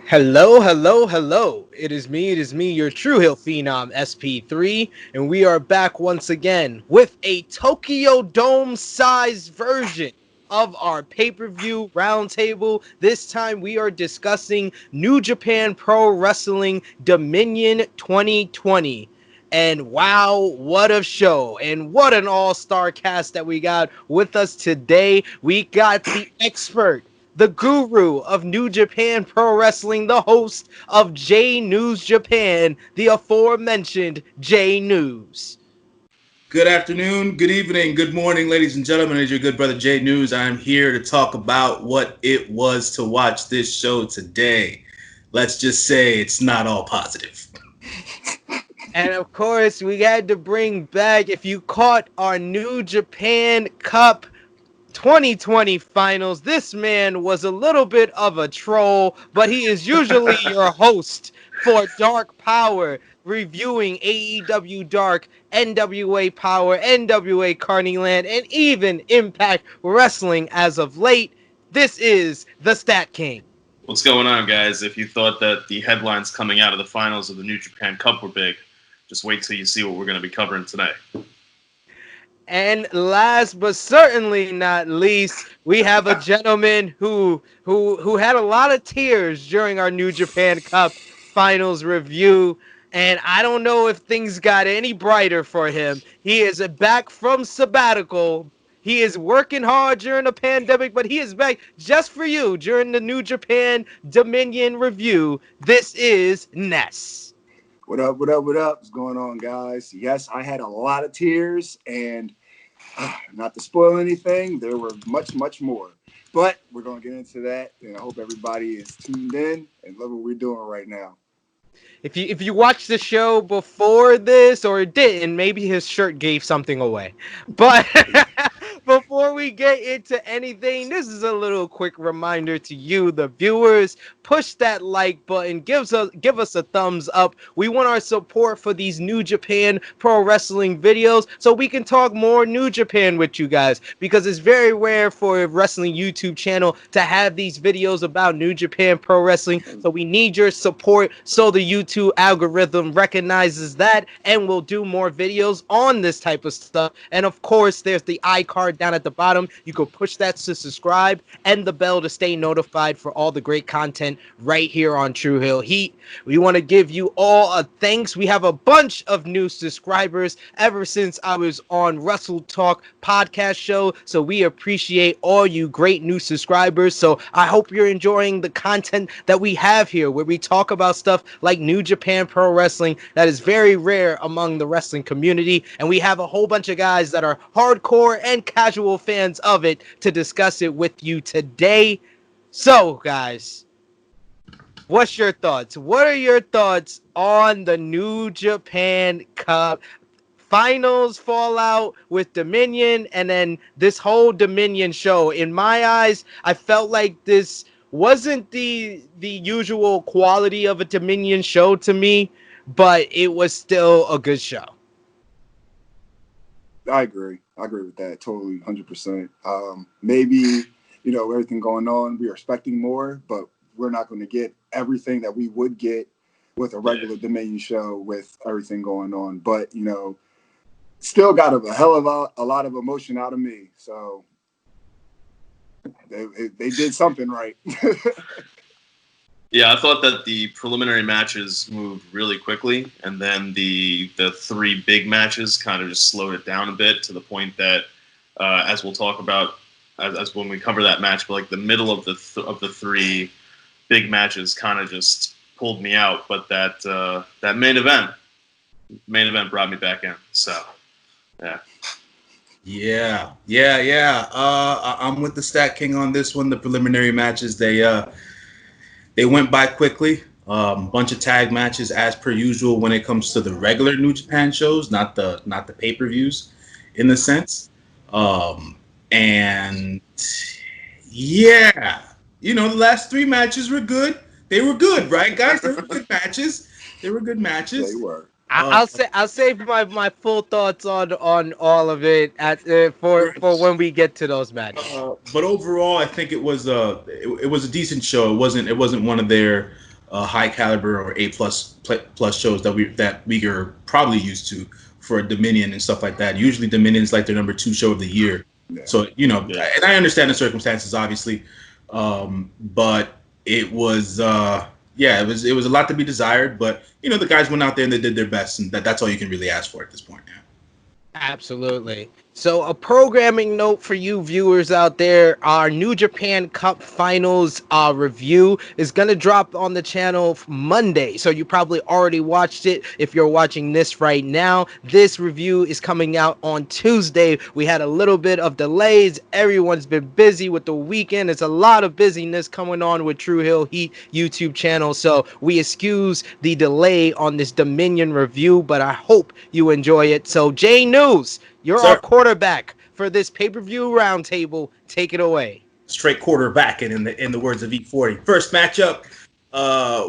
Hello, hello, hello. It is me, your True Hill Phenom SP3, and we are back once again with a Tokyo Dome sized version of our pay-per-view roundtable. This time we are discussing New Japan Pro Wrestling Dominion 2020. And wow, what a show, and what an all-star cast that we got with us today. We got the expert, the guru of New Japan Pro Wrestling, the host of J News Japan, the aforementioned J News. Good afternoon, good evening, good morning, ladies and gentlemen. As your good brother Jay News, I'm here to talk about what it was to watch this show today. Let's just say it's not all positive. And of course, we had to bring back, if you caught our New Japan Cup 2020 finals, this man was a little bit of a troll, but he is usually your host for Dark Power, reviewing AEW Dark, NWA Power, NWA Carneyland, and even Impact Wrestling as of late. This is the Stat King. What's going on, guys? If you thought that the headlines coming out of the finals of the New Japan Cup were big, just wait till you see what we're going to be covering today. And last but certainly not least, we have a gentleman who had a lot of tears during our New Japan Cup finals review. And I don't know if things got any brighter for him. He is back from sabbatical. He is working hard during the pandemic, but he is back just for you during the New Japan Dominion review. This is Ness. What up, what up, what up? What's going on, guys? Yes, I had a lot of tears, and not to spoil anything, there were much, much more. But we're going to get into that, and I hope everybody is tuned in and love what we're doing right now. If you watched the show before this or didn't, maybe his shirt gave something away. But before we get into anything, this is a little quick reminder to you, the viewers. Push that like button. Give us a thumbs up. We want our support for these New Japan Pro Wrestling videos so we can talk more New Japan with you guys, because it's very rare for a wrestling YouTube channel to have these videos about New Japan Pro Wrestling. So we need your support so the YouTube algorithm recognizes that and will do more videos on this type of stuff. And of course, there's the iCard down at the bottom. You can push that to subscribe and the bell to stay notified for all the great content right here on True Hill Heat. We want to give you all a thanks. We have a bunch of new subscribers ever since I was on Wrestle Talk podcast show. So we appreciate all you great new subscribers. So I hope you're enjoying the content that we have here, where we talk about stuff like New Japan Pro Wrestling that is very rare among the wrestling community. And we have a whole bunch of guys that are hardcore and casual fans of it to discuss it with you today. So, guys, what's your thoughts? What are your thoughts on the New Japan Cup finals fallout with Dominion, and then this whole Dominion show? In my eyes, I felt like this wasn't the usual quality of a Dominion show to me, but it was still a good show. I agree with that totally, 100%. Maybe, everything going on, we are expecting more, but we're not going to get everything that we would get with a regular Dominion show with everything going on. But, still got a hell of a lot of emotion out of me. So they did something right. Yeah, I thought that the preliminary matches moved really quickly, and then the three big matches kind of just slowed it down a bit, to the point that, as we'll talk about as when we cover that match, but like the middle of the three big matches kind of just pulled me out. But that main event brought me back in. So yeah. Yeah. I'm with the Stat King on this one. The preliminary matches, they went by quickly. Bunch of tag matches as per usual when it comes to the regular New Japan shows, not the pay-per-views in the sense. And yeah, the last three matches were good. They were good, right, guys? They were good matches. They were. I'll save my full thoughts on all of it for when we get to those matches. But overall, I think it was a decent show. It wasn't one of their high caliber or plus shows that we are probably used to for Dominion and stuff like that. Usually Dominion's like their number 2 show of the year. Yeah. So, and I understand the circumstances, obviously, but it was, it was a lot to be desired. But the guys went out there and they did their best, and that's all you can really ask for at this point. Yeah. Absolutely. So, a programming note for you viewers out there: our New Japan Cup Finals review is going to drop on the channel Monday. So, you probably already watched it if you're watching this right now. This review is coming out on Tuesday. We had a little bit of delays. Everyone's been busy with the weekend. It's a lot of busyness coming on with True Hill Heat YouTube channel. So, we excuse the delay on this Dominion review, but I hope you enjoy it. So, Jay News, you're our Sir. quarterback for this pay-per-view roundtable. Take it away. Straight quarterback, and in the words of E40. First matchup,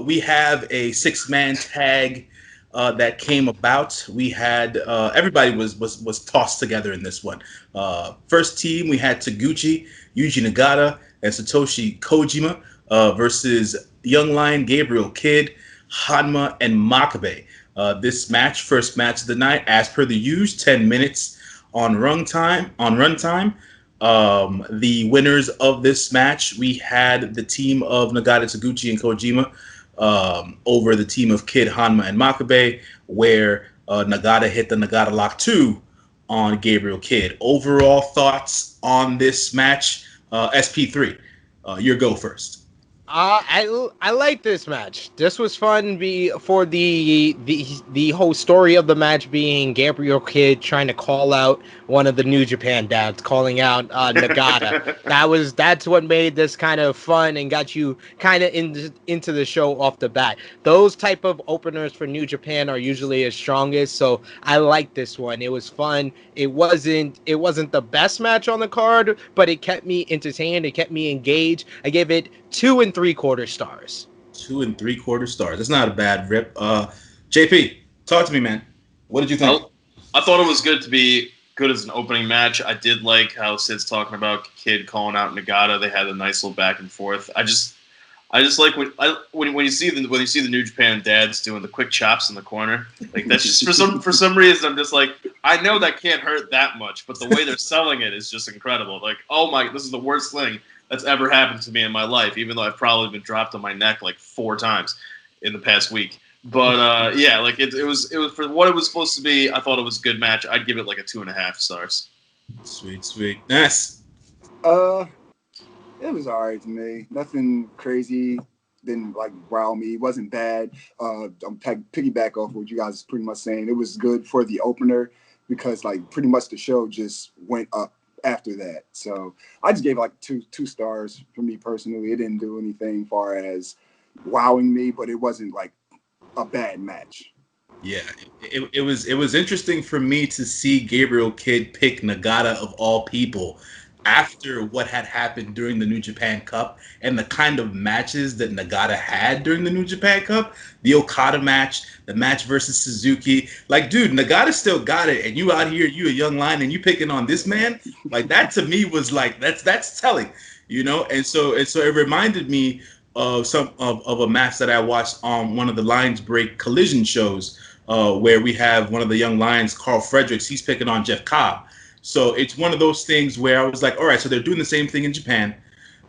we have a 6-man tag that came about. We had everybody was tossed together in this one. First team, we had Taguchi, Yuji Nagata, and Satoshi Kojima versus Young Lion, Gabriel Kidd, Hanma, and Makabe. This first match of the night, as per the usual, 10 minutes on runtime. The winners of this match, we had the team of Nagata, Taguchi, and Kojima over the team of Kidd, Hanma, and Makabe, where Nagata hit the Nagata Lock 2 on Gabriel Kidd. Overall thoughts on this match, SP3, your go first. I like this match. This was fun. For the whole story of the match being Gabriel Kidd trying to call out one of the New Japan dads, calling out Nagata. That's what made this kind of fun and got you kind of into the show off the bat. Those type of openers for New Japan are usually its strongest, so I like this one. It was fun. It wasn't the best match on the card, but it kept me entertained. It kept me engaged. I gave it 2 3/4 stars. 2 3/4 stars. That's not a bad rip. JP, talk to me, man. What did you think? I thought it was good to be good as an opening match. I did like how Sid's talking about Kidd calling out Nagata. They had a nice little back and forth. I just like when you see the New Japan dads doing the quick chops in the corner. Like that's just for some reason I'm just like, I know that can't hurt that much, but the way they're selling it is just incredible. Like, oh my, this is the worst thing that's ever happened to me in my life, even though I've probably been dropped on my neck like 4 times in the past week. But yeah, like it was for what it was supposed to be. I thought it was a good match. I'd give it like a 2.5 stars. Sweet. Ness. It was all right to me. Nothing crazy. Didn't like wow me. It wasn't bad. I'm piggyback off what you guys pretty much saying. It was good for the opener because like pretty much the show just went up after that. So I just gave like two stars for me personally. It didn't do anything far as wowing me, but it wasn't like a bad match. Yeah, it was interesting for me to see Gabriel Kidd pick Nagata of all people after what had happened during the New Japan Cup and the kind of matches that Nagata had during the New Japan Cup. The Okada match, the match versus Suzuki. Like, dude, Nagata still got it, and you out here, you a young lion, and you picking on this man. Like, that to me was like that's telling, And so it reminded me of of a match that I watched on one of the Lions Break Collision shows, where we have one of the young lions, Carl Fredericks. He's picking on Jeff Cobb. So it's one of those things where I was like, all right, so they're doing the same thing in Japan.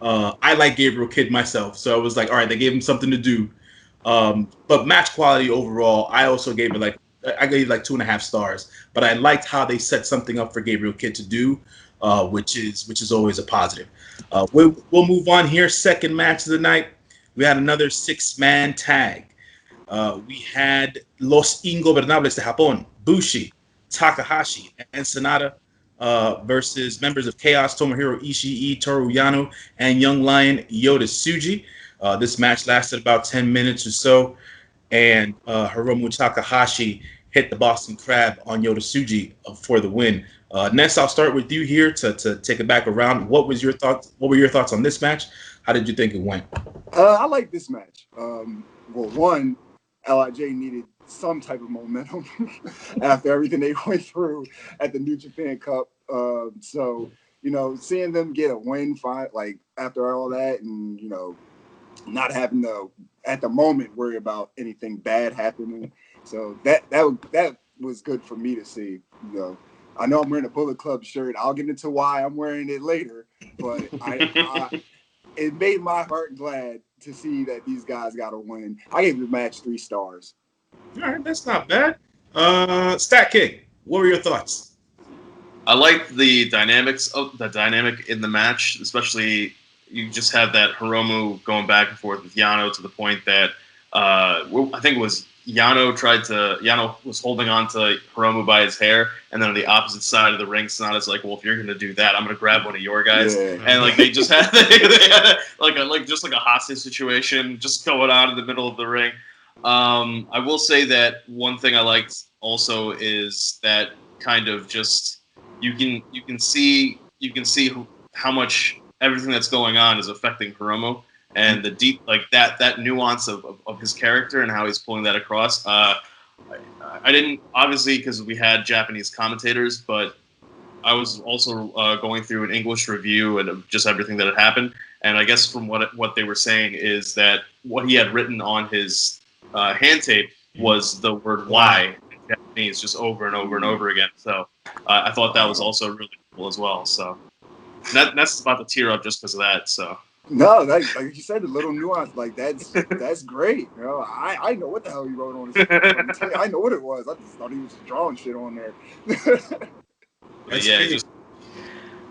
I like Gabriel Kidd myself, so I was like, all right, they gave him something to do. But match quality overall, I also gave it like 2.5 stars. But I liked how they set something up for Gabriel Kidd to do, which is always a positive. We'll move on here. Second match of the night, we had another 6-man tag. We had Los Ingobernables de Japón, Bushi, Takahashi, and Sonata versus members of Chaos, Tomohiro Ishii, Toru Yano, and Young Lion, Yota Tsuji. This match lasted about 10 minutes or so, and Hiromu Takahashi hit the Boston Crab on Yota Tsuji for the win. Ness, I'll start with you here to take it back around. What were your thoughts on this match? How did you think it went? I like this match. Well, one, LIJ needed some type of momentum after everything they went through at the New Japan Cup. So, seeing them get a win like after all that and, not having to at the moment worry about anything bad happening. So that was good for me to see. You know, I know I'm wearing a Bullet Club shirt. I'll get into why I'm wearing it later, but it made my heart glad to see that these guys got a win. I gave the match 3 stars. All right, that's not bad. StatKing, what were your thoughts? I liked the dynamic in the match, especially you just have that Hiromu going back and forth with Yano to the point that I think it was Yano was holding on to Hiromu by his hair, and then on the opposite side of the ring, Sonata's like, well, if you're going to do that, I'm going to grab one of your guys. Yeah. And like they just had, they had like a hostage situation just going on in the middle of the ring. I will say that one thing I liked also is that kind of just you can see how much everything that's going on is affecting Hiromu, and the deep that nuance of his character and how he's pulling that across. I didn't, obviously, because we had Japanese commentators, but I was also going through an English review and of just everything that had happened. And I guess from what they were saying is that what he had written on his hand tape was the word "why" in Japanese just over and over and over again. So I thought that was also really cool as well. So that's about to tear up just because of that. So. No, like you said, the little nuance, like that's great. You know, I know what the hell he wrote on his. I know what it was. I just thought he was just drawing shit on there. Yeah,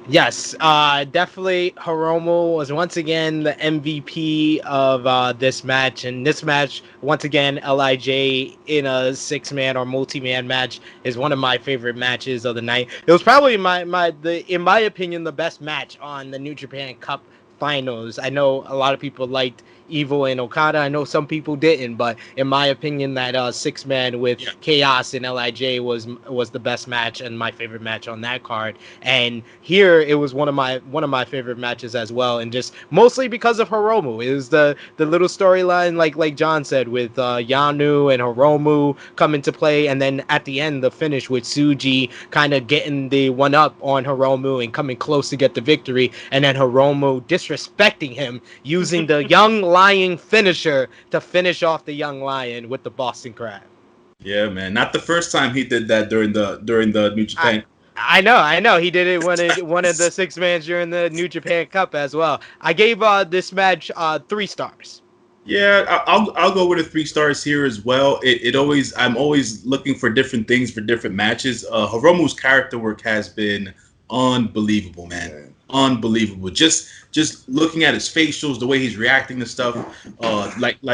Yes, definitely. Hiromu was once again the MVP of this match, and this match once again, Lij in a 6-man or multi-man match is one of my favorite matches of the night. It was probably in my opinion, the best match on the New Japan Cup Finals. I know a lot of people liked Evil and Okada. I know some people didn't, but in my opinion, that 6-man with Chaos and Lij was the best match and my favorite match on that card. And here it was one of my favorite matches as well, and just mostly because of Hiromu. It was the little storyline, like John said, with Yanu and Hiromu come into play, and then at the end, the finish with Tsuji kind of getting the one up on Hiromu and coming close to get the victory, and then Hiromu disrespecting him using the Young Lion finisher to finish off the Young Lion with the Boston Crab. Yeah, man. Not the first time he did that during the New Japan. I know. He did it one of the 6-mans during the New Japan Cup as well. I gave this match 3 stars. Yeah, I'll go with a 3 stars here as well. I'm always looking for different things for different matches. Hiromu's character work has been unbelievable, man. Unbelievable. Just looking at his facials, the way he's reacting to stuff, like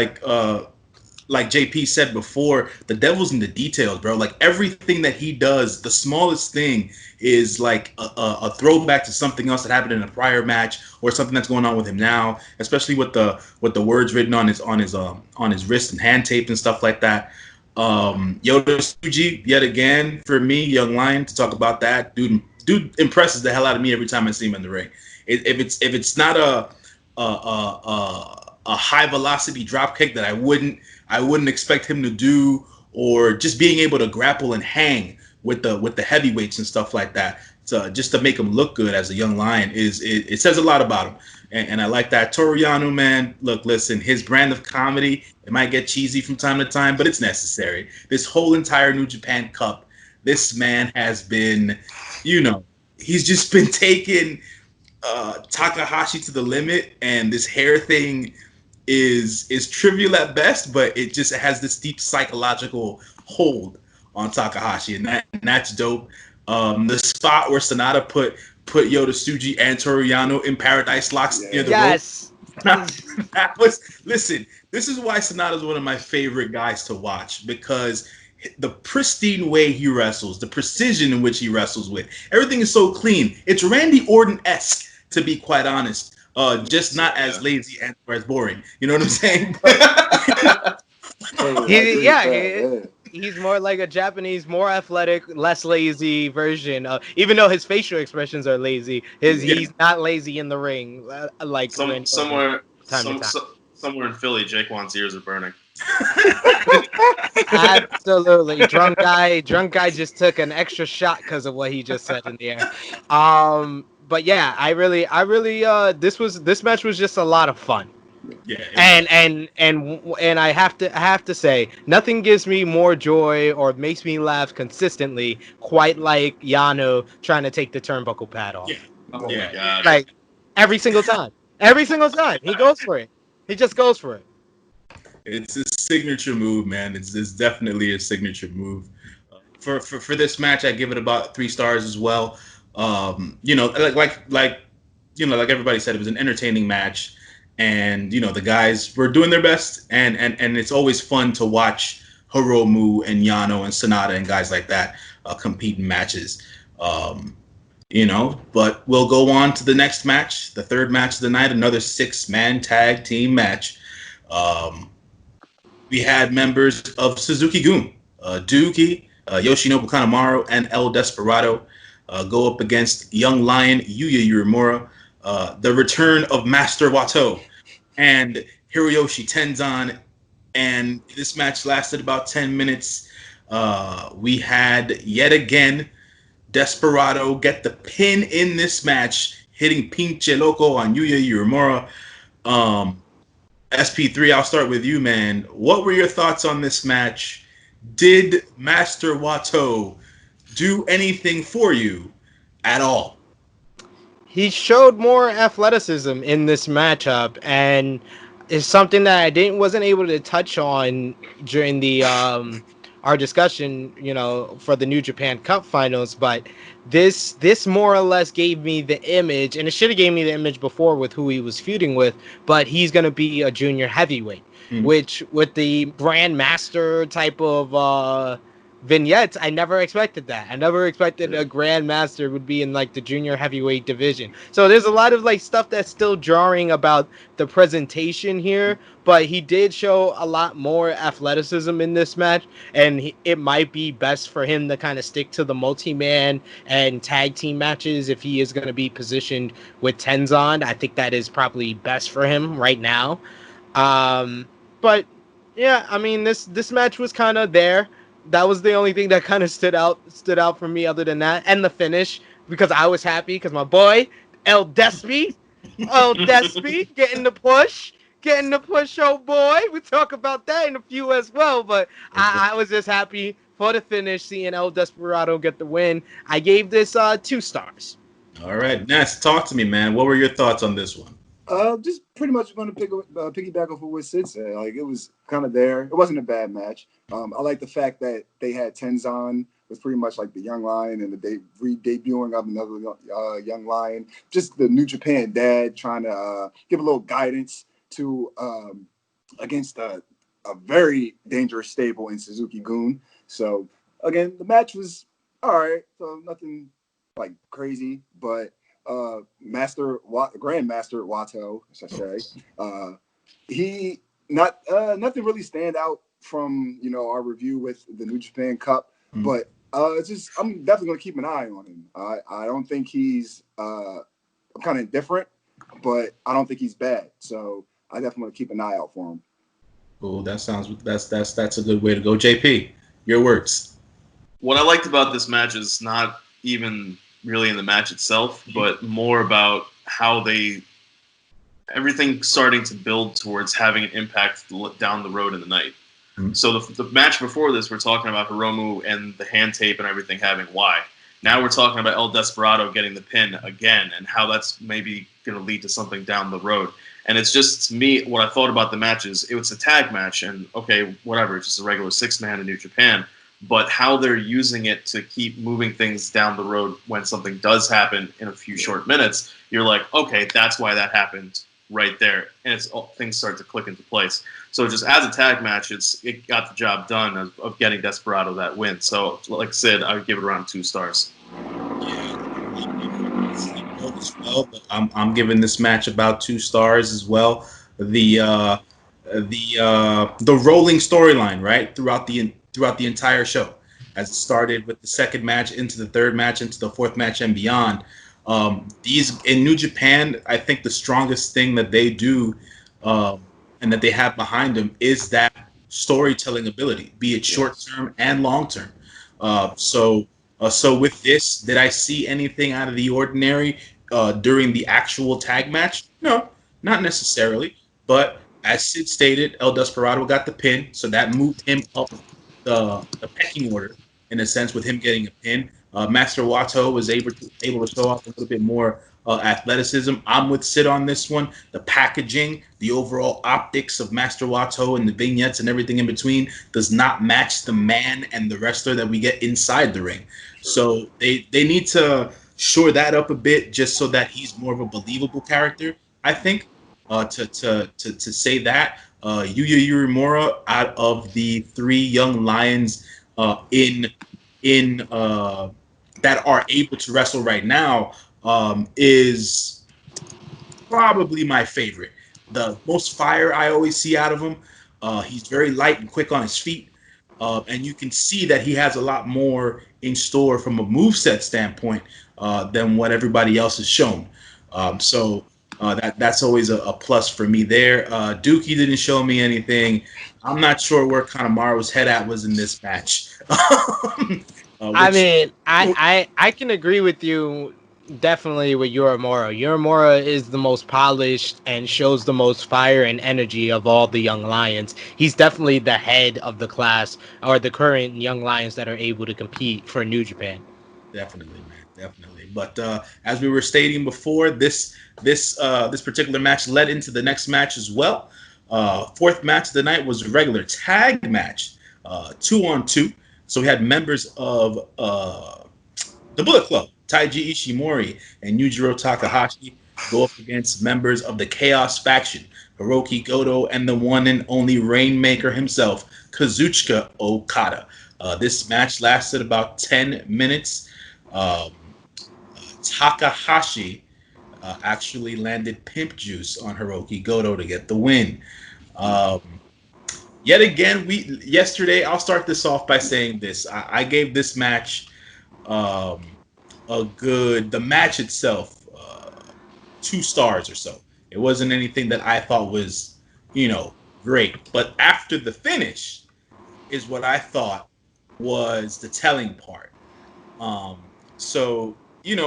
JP said before, the devil's in the details, bro. Like everything that he does, the smallest thing is like a throwback to something else that happened in a prior match or something that's going on with him now, especially with the words written on his wrist and hand tape and stuff like that. Yota Tsuji, yet again, for me, Young Lion, to talk about that, dude impresses the hell out of me every time I see him in the ring. If it's not a high velocity drop kick that I wouldn't expect him to do, or just being able to grapple and hang with the heavyweights and stuff like that, just to make him look good as a Young Lion, it says a lot about him. And I like that. Toru Yano, man, look, listen, his brand of comedy, it might get cheesy from time to time, but it's necessary. This whole entire New Japan Cup, this man has been, he's just been taking Takahashi to the limit, and this hair thing is trivial at best, but it has this deep psychological hold on Takahashi, and that's dope. The spot where Sonata put Yota Tsuji and Toru Yano in Paradise Locks near the rope. That was, listen, this is why Sonata is one of my favorite guys to watch, because the pristine way he wrestles, the precision in which he wrestles with, everything is so clean. It's Randy Orton-esque, to be quite honest. Just not as lazy and as boring. You know what I'm saying? He's more like a Japanese, more athletic, less lazy version of, even though his facial expressions are lazy, he's not lazy in the ring. Like somewhere in Philly, Jaquan's ears are burning. Absolutely. Drunk guy just took an extra shot because of what he just said in the air. But yeah, I really this match was just a lot of fun. Yeah, And I have to say, nothing gives me more joy or makes me laugh consistently quite like Yano trying to take the turnbuckle pad yeah, off. Oh my yeah. god. Like every single time he goes for it. He just goes for it. It's a signature move, man. It's definitely a signature move. For this match, I give it about 3 stars as well. Like everybody said, it was an entertaining match, and the guys were doing their best, and it's always fun to watch Hiromu and Yano and Sonata and guys like that compete in matches. But we'll go on to the next match, the third match of the night, another 6-man tag team match. Um, we had members of Suzuki-gun, Dookie, Yoshinobu Kanemaru, and El Desperado go up against Young Lion, Yuya Uemura, the return of Master Wato, and Hiroyoshi Tenzan. And this match lasted about 10 minutes. We had, yet again, Desperado get the pin in this match, hitting Pinche Loco on Yuya Uemura. SP3, I'll start with you, man. What were your thoughts on this match? Did Master Wato do anything for you at all? He showed more athleticism in this matchup, and is something that I didn't wasn't able to touch on during the our discussion, for the New Japan Cup Finals. But this more or less gave me the image, and it should have gave me the image before with who he was feuding with. But he's gonna be a junior heavyweight, Mm. which with the Grand Master type of vignettes, I never expected that. I never expected a grandmaster would be in like the junior heavyweight division. So there's a lot of like stuff that's still jarring about the presentation here, but he did show a lot more athleticism in this match, and it might be best for him to kind of stick to the multi-man and tag team matches if he is going to be positioned with Tenzon. I think that is probably best for him right now. But yeah, I mean this match was kind of there. That was the only thing that kind of stood out for me. Other than that, and the finish, because I was happy because my boy El Despy getting the push, oh boy. We talk about that in a few as well. But I was just happy for the finish, seeing El Desperado get the win. I gave this 2 stars. All right, Ness, talk to me, man. What were your thoughts on this one? Just pretty much going to piggyback off of what Sid said. Like, it was kind of there. It wasn't a bad match. I like the fact that they had Tenzon was pretty much like the Young Lion and the re-debuting of another Young Lion. Just the New Japan dad trying to give a little guidance to against a very dangerous stable in Suzuki-gun. So again, the match was all right. So nothing like crazy, but Grandmaster Wato, as I say, he nothing really stand out from our review with the New Japan Cup, but it's just I'm definitely gonna keep an eye on him. I don't think he's I'm kind of indifferent, but I don't think he's bad. So I definitely want to keep an eye out for him. Cool. That's a good way to go. JP, your words. What I liked about this match is not even really in the match itself, but more about how everything starting to build towards having an impact down the road in the night. Mm-hmm. So the match before this, we're talking about Hiromu and the hand tape and everything having why. Now we're talking about El Desperado getting the pin again and how that's maybe going to lead to something down the road. And it's just, to me, what I thought about the match is it was a tag match, and okay, whatever, it's just a regular 6-man in New Japan. But how they're using it to keep moving things down the road when something does happen in a few short minutes, you're like, okay, that's why that happened right there. And things start to click into place. So just as a tag match, it got the job done of getting Desperado that win. So like I said, I would give it around 2 stars. As well, but I'm giving this match about 2 stars as well. The rolling storyline, right, throughout the entire show, as it started with the second match into the third match into the fourth match and beyond. These in New Japan, I think the strongest thing that they do and that they have behind them is that storytelling ability, be it short term and long term. So with this, did I see anything out of the ordinary during the actual tag match? No, not necessarily. But as Sid stated, El Desperado got the pin, so that moved him up the pecking order in a sense with him getting a pin. Master Wato was able to show off a little bit more athleticism. I'm with Sid on this one. The packaging, the overall optics of Master Wato and the vignettes and everything in between does not match the man and the wrestler that we get inside the ring. So they need to shore that up a bit just so that he's more of a believable character. I think to say that Yuya Uemura out of the three young lions in that are able to wrestle right now is probably my favorite. The most fire I always see out of him. He's very light and quick on his feet, and you can see that he has a lot more in store from a moveset standpoint than what everybody else has shown. That's always a plus for me there. Dookie didn't show me anything. I'm not sure where Kanemaru's head at was in this match. I mean, I can agree with you definitely with Uemura. Uemura is the most polished and shows the most fire and energy of all the young lions. He's definitely the head of the class or the current young lions that are able to compete for New Japan. Definitely, man, definitely. But as we were stating before, this particular match led into the next match as well. Fourth match of the night was a regular tag match, 2-on-2. So we had members of the Bullet Club, Taiji Ishimori and Yujiro Takahashi, go up against members of the Chaos faction, Hiroki Goto and the one and only Rainmaker himself, Kazuchika Okada. This match lasted about 10 minutes. Takahashi actually landed pimp juice on Hiroki Goto to get the win. Yet again, yesterday, I'll start this off by saying this. I gave this match the match itself, 2 stars or so. It wasn't anything that I thought was, great. But after the finish is what I thought was the telling part.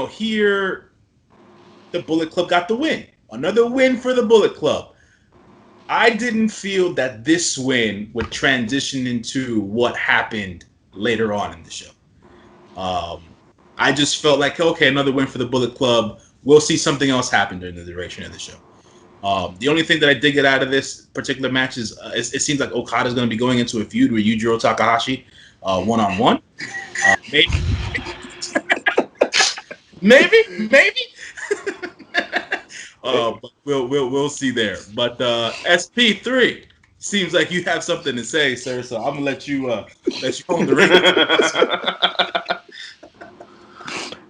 Here the Bullet Club got the win. Another win for the Bullet Club. I didn't feel that this win would transition into what happened later on in the show. I just felt like, okay, another win for the Bullet Club. We'll see something else happen during the duration of the show. The only thing that I did get out of this particular match is it seems like Okada's going to be going into a feud with Yujiro Takahashi one-on-one. Maybe. But we'll see there. But SP3 seems like you have something to say, sir. So I'm gonna let you own the ring.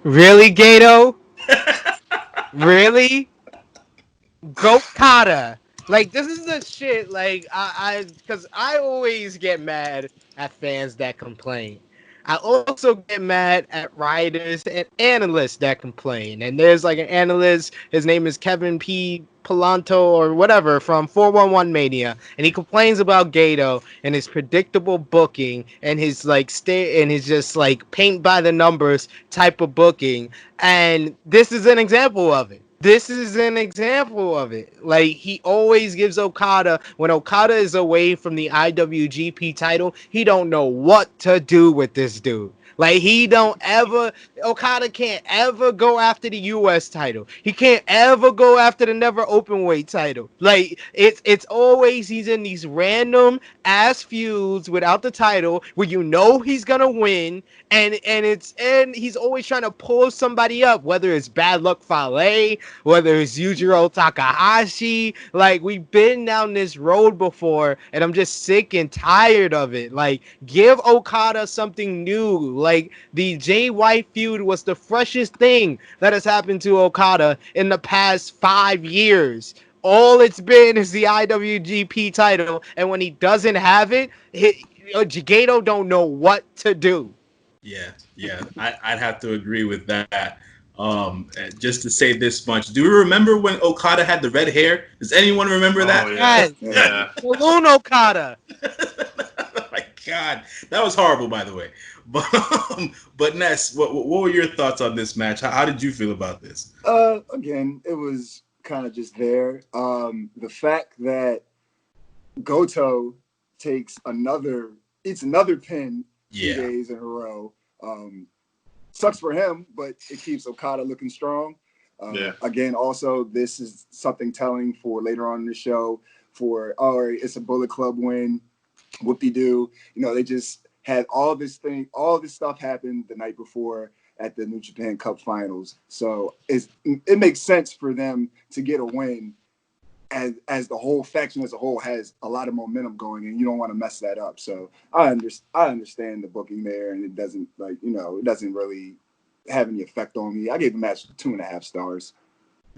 Really, Gato? Really? Gokada. Like, this is the shit. Like, because I always get mad at fans that complain. I also get mad at writers and analysts that complain. And there's like an analyst, his name is Kevin P. Polanto or whatever from 411 Mania, and he complains about Gato and his predictable booking and his his just like paint by the numbers type of booking. And this is an example of it. Like, he always gives Okada, when Okada is away from the IWGP title, he don't know what to do with this dude. Like, Okada can't ever go after the US title. He can't ever go after the never openweight title. Like, it's always he's in these random ass feuds without the title where he's gonna win, and he's always trying to pull somebody up, whether it's Bad Luck Fale, whether it's Yujiro Takahashi. Like, we've been down this road before, and I'm just sick and tired of it. Like, give Okada something new. Like, the Jay White feud was the freshest thing that has happened to Okada in the past 5 years. All it's been is the IWGP title, and when he doesn't have it, Gato don't know what to do. Yeah, I'd have to agree with that. Just to say this much, do you remember when Okada had the red hair? Does anyone remember that? Yes. Yeah. Balloon Okada. Oh my God, that was horrible, by the way. But Ness, what were your thoughts on this match? How did you feel about this? Again, it was kind of just there. The fact that Goto eats another pin 2 days in a row. Sucks for him, but it keeps Okada looking strong. Again, also, this is something telling for later on in the show it's a Bullet Club win. Whoop-de-doo. They just had all this stuff happen the night before at the New Japan Cup Finals. So it makes sense for them to get a win as the whole faction as a whole has a lot of momentum going, and you don't want to mess that up. So I understand the booking there, and it doesn't it doesn't really have any effect on me. I gave the match 2.5 stars.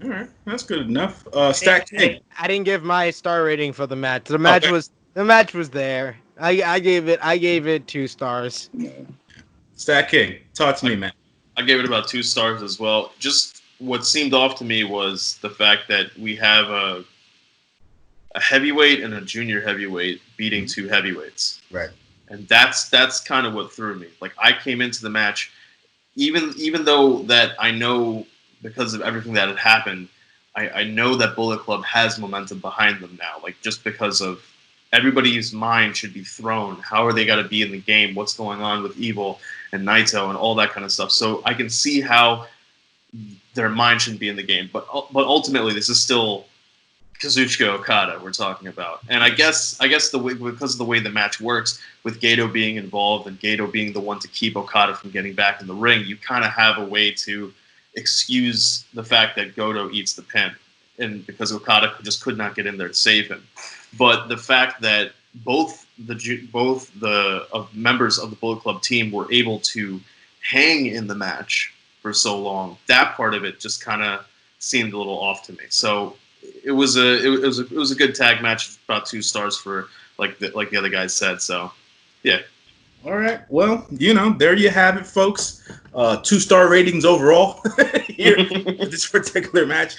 All right, that's good enough. StatKing. I didn't give my star rating for the match. The match was there. I gave it 2 stars. Yeah. StatKing, talk to me, man. I gave it about 2 stars as well. Just what seemed off to me was the fact that we have a heavyweight and a junior heavyweight beating 2 heavyweights. Right. And that's kind of what threw me. Like, I came into the match, even though that I know because of everything that had happened, I know that Bullet Club has momentum behind them now. Like, just because of everybody's mind should be thrown. How are they going to be in the game? What's going on with Evil and Naito and all that kind of stuff? So I can see how their mind shouldn't be in the game. But ultimately, this is still Kazuchika Okada we're talking about. And I guess because of the way the match works, with Gato being involved and Gato being the one to keep Okada from getting back in the ring, you kind of have a way to excuse the fact that Goto eats the pin, and because Okada just could not get in there to save him. But the fact that both the members of the Bullet Club team were able to hang in the match for so long, that part of it just kind of seemed a little off to me. So it was a good tag match, about 2 stars for like the other guys said. So yeah. All right. Well, there you have it, folks. 2-star ratings overall here for this particular match.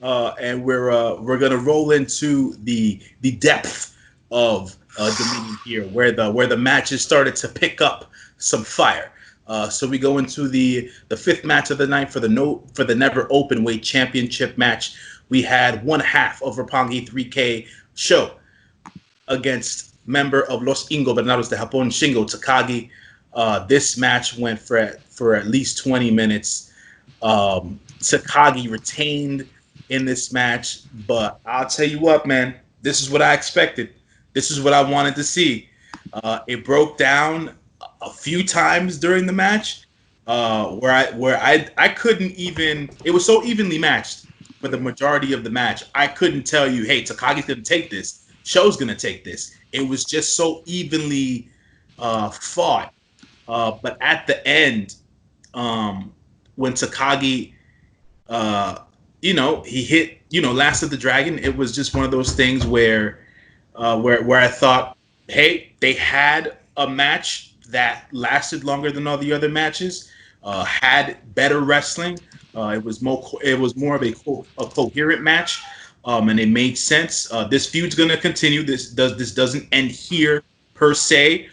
And we're gonna roll into the depth of Dominion here, where the matches started to pick up some fire. So we go into the 5th match of the night for the Never Openweight Championship match. We had one half of Roppongi 3K Show against member of Los Ingobernables de Japón, Shingo Takagi. This match went for at least 20 minutes. Takagi retained in this match, but I'll tell you what, man, this is what I expected. This is what I wanted to see. It broke down a few times during the match, where I couldn't even. It was so evenly matched for the majority of the match. I couldn't tell you, hey, Takagi's gonna take this. Show's gonna take this. It was just so evenly fought. But at the end, when Takagi, he hit, Last of the Dragon, it was just one of those things where I thought, hey, they had a match that lasted longer than all the other matches, had better wrestling. It was more of a coherent match, and it made sense. This feud's gonna continue. This doesn't end here per se.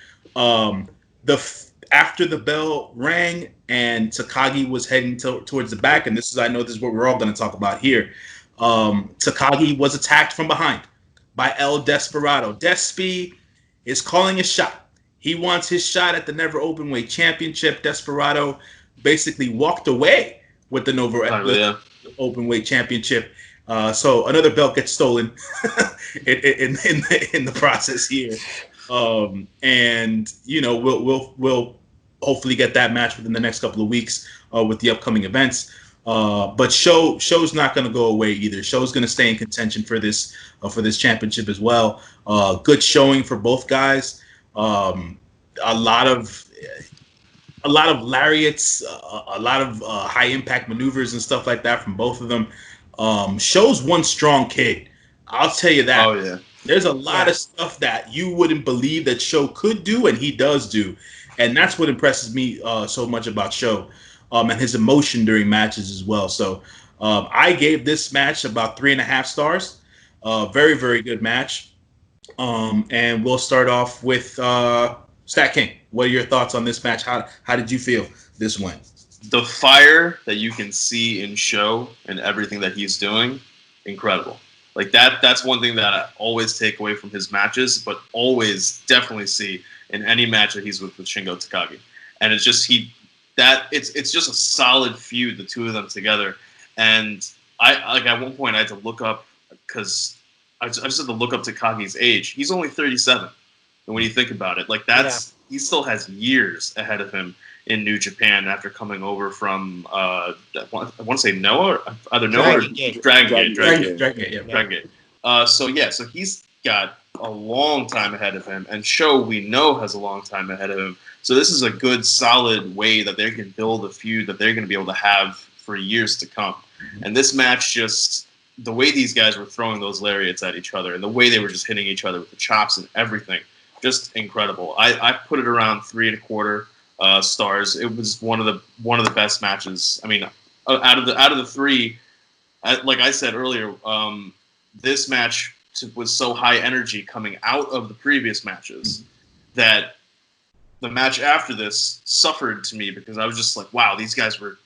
After the bell rang and Takagi was heading towards the back, and this is what we're all going to talk about here. Takagi was attacked from behind by El Desperado. Despi is calling a shot. He wants his shot at the Never Openweight Championship. Desperado basically walked away with the Never Openweight Championship. So another belt gets stolen in the process here. And we'll hopefully get that match within the next couple of weeks with the upcoming events. But show's not going to go away either. Show's going to stay in contention for this championship as well. Good showing for both guys. A lot of lariats, a lot of high impact maneuvers and stuff like that from both of them. Show's one strong kid. I'll tell you that. Oh yeah. There's a lot of stuff that you wouldn't believe that Show could do, and he does do. And that's what impresses me so much about Show, and his emotion during matches as well. So I gave this match about 3.5 stars. Very, very good match. And we'll start off with StatKing. What are your thoughts on this match? How did you feel this went? The fire that you can see in Show and everything that he's doing incredible. Like that's one thing that I always take away from his matches, but always definitely see in any match that he's with Shingo Takagi. And it's just it's just a solid feud, the two of them together. And I like at one point I had to look up because I just had to look up Takagi's age. He's only 37. And when you think about it, like he still has years ahead of him in New Japan after coming over from I want to say Noah, either Noah or Dragon Gate. So he's got a long time ahead of him, and Sho we know has a long time ahead of him. So this is a good, solid way that they can build a feud that they're going to be able to have for years to come. And this match, just the way these guys were throwing those lariats at each other, and the way they were just hitting each other with the chops and everything. Just incredible. I put it around 3.25 stars. It was one of the best matches. I mean, out of the three, like I said earlier, this match was so high energy coming out of the previous matches that the match after this suffered to me because I was just like, wow, these guys were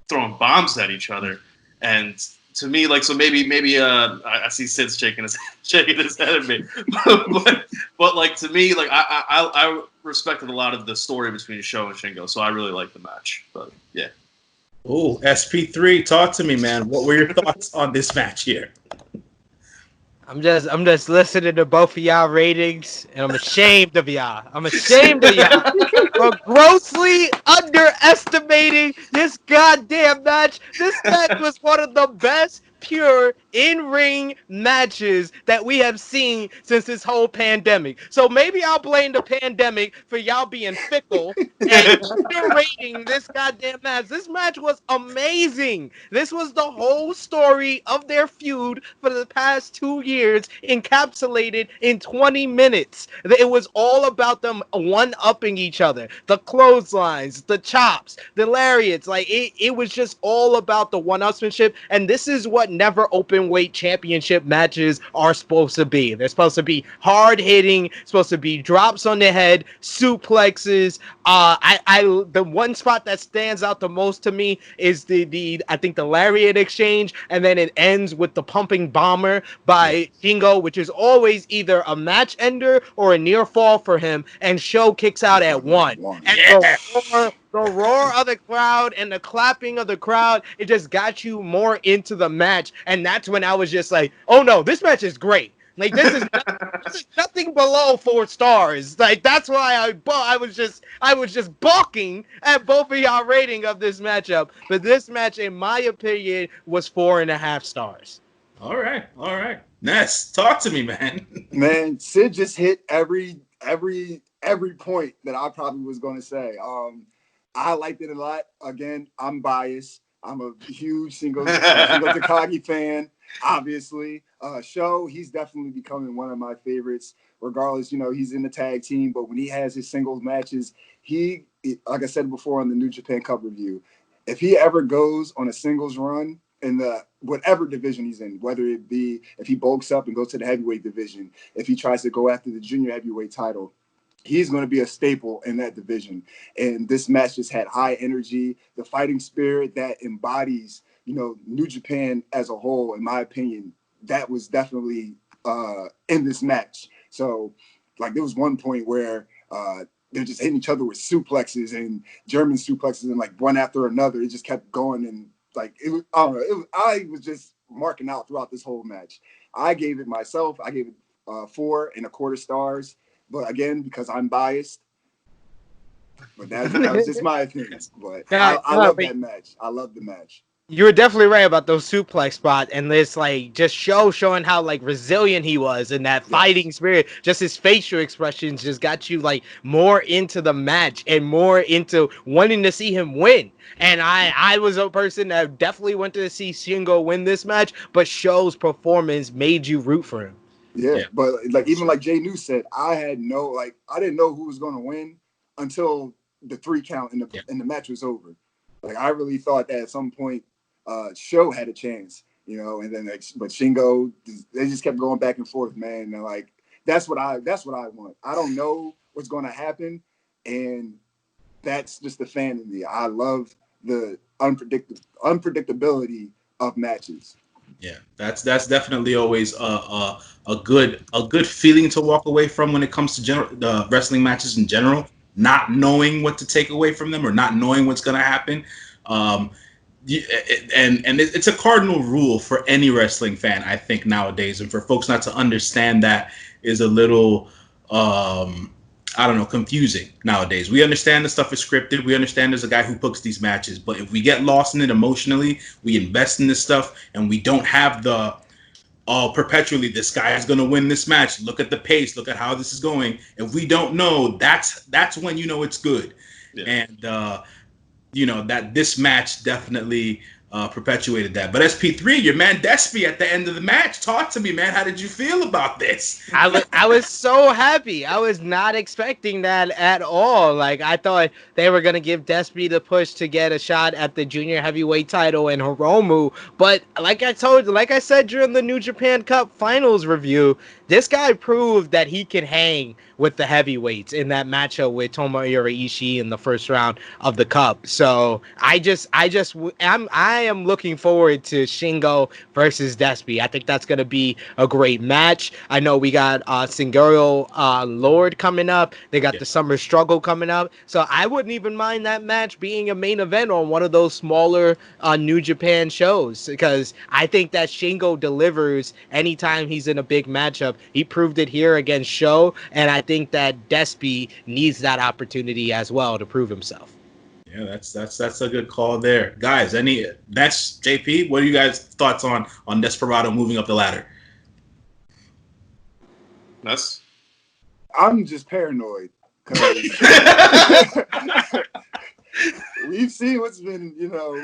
throwing bombs at each other, and to me, like, so maybe I see Sid's shaking his head at me, but like to me, like I respected a lot of the story between Sho and Shingo, so I really liked the match. But yeah. Oh, SP3, talk to me, man. What were your thoughts on this match here? I'm just listening to both of y'all ratings, and I'm ashamed of y'all. I'm ashamed of y'all for grossly underestimating this goddamn match. This match was one of the best pure in-ring matches that we have seen since this whole pandemic. So maybe I'll blame the pandemic for y'all being fickle and underrating this goddamn match. This match was amazing. This was the whole story of their feud for the past 2 years encapsulated in 20 minutes. It was all about them one-upping each other. The clotheslines, the chops, the lariats. Like it was just all about the one-upsmanship. And this is what never open weight championship matches are supposed to be. They're supposed to be hard-hitting, supposed to be drops on the head, suplexes. The one spot that stands out the most to me is I think the lariat exchange, and then it ends with the pumping bomber by Shingo, which is always either a match ender or a near fall for him, and Sho kicks out at 1. And the roar of the crowd and the clapping of the crowd, it just got you more into the match, and that's when I was just like, oh no, this match is great. Like this is nothing below 4 stars. Like that's why I was just balking at both of y'all rating of this matchup. But this match, in my opinion, was 4.5 stars. All right. Ness, talk to me, man. Man, Sid just hit every point that I probably was going to say. I liked it a lot. Again, I'm biased. I'm a huge Shingo Takagi fan. Obviously, Sho, he's definitely becoming one of my favorites. Regardless, he's in the tag team, but when he has his singles matches, he, like I said before on the New Japan Cup review, if he ever goes on a singles run in the whatever division he's in, whether it be if he bulks up and goes to the heavyweight division, if he tries to go after the junior heavyweight title, he's going to be a staple in that division. And this match just had high energy, the fighting spirit that embodies, New Japan as a whole, in my opinion, that was definitely in this match. So, like, there was one point where they're just hitting each other with suplexes and German suplexes and, like, one after another. It just kept going. And, like, it was, I don't know, I was just marking out throughout this whole match. I gave it 4.25 stars. But again, because I'm biased, but that was just my opinion. But I love that match. I love the match. You were definitely right about those suplex spot, and this like just showing how like resilient he was and that fighting spirit. Just his facial expressions just got you like more into the match and more into wanting to see him win. And I was a person that definitely wanted to see Shingo win this match, but Sho's performance made you root for him. Yeah, but like even like Jay New said, I didn't know who was going to win until the 3 count and the match was over. Like I really thought that at some point, Sho had a chance, and then but Shingo, they just kept going back and forth, man. And like that's what I want. I don't know what's going to happen, and that's just the fan in me. I love the unpredictability of matches. Yeah, that's definitely always a good feeling to walk away from when it comes to wrestling matches in general. Not knowing what to take away from them or not knowing what's going to happen. Um, it's a cardinal rule for any wrestling fan, I think, nowadays, and for folks not to understand that is a little I don't know, confusing nowadays. We understand the stuff is scripted. We understand there's a guy who books these matches, but if we get lost in it emotionally, we invest in this stuff, and we don't have the perpetually this guy is going to win this match. Look at the pace. Look at how this is going. If we don't know, that's when you know it's good. Yeah. And that this match definitely perpetuated that. But SP3, your man Despy at the end of the match, talk to me, man. How did you feel about this? I was so happy. I was not expecting that at all. Like, I thought they were gonna give Despy the push to get a shot at the junior heavyweight title in Hiromu. But like I said during the New Japan Cup Finals review, this guy proved that he can hang with the heavyweights in that matchup with Tomohiro Ishii in the first round of the Cup. So I am looking forward to Shingo versus Despy. I think that's gonna be a great match. I know we got Singuro Lord coming up. They got the Summer Struggle coming up. So I wouldn't even mind that match being a main event on one of those smaller New Japan shows, because I think that Shingo delivers anytime he's in a big matchup. He proved it here against Sho, and I think that Despy needs that opportunity as well to prove himself. Yeah, that's a good call there, guys. That's JP. What are you guys' thoughts on Desperado moving up the ladder? Ness? I'm just paranoid because we've seen what's been,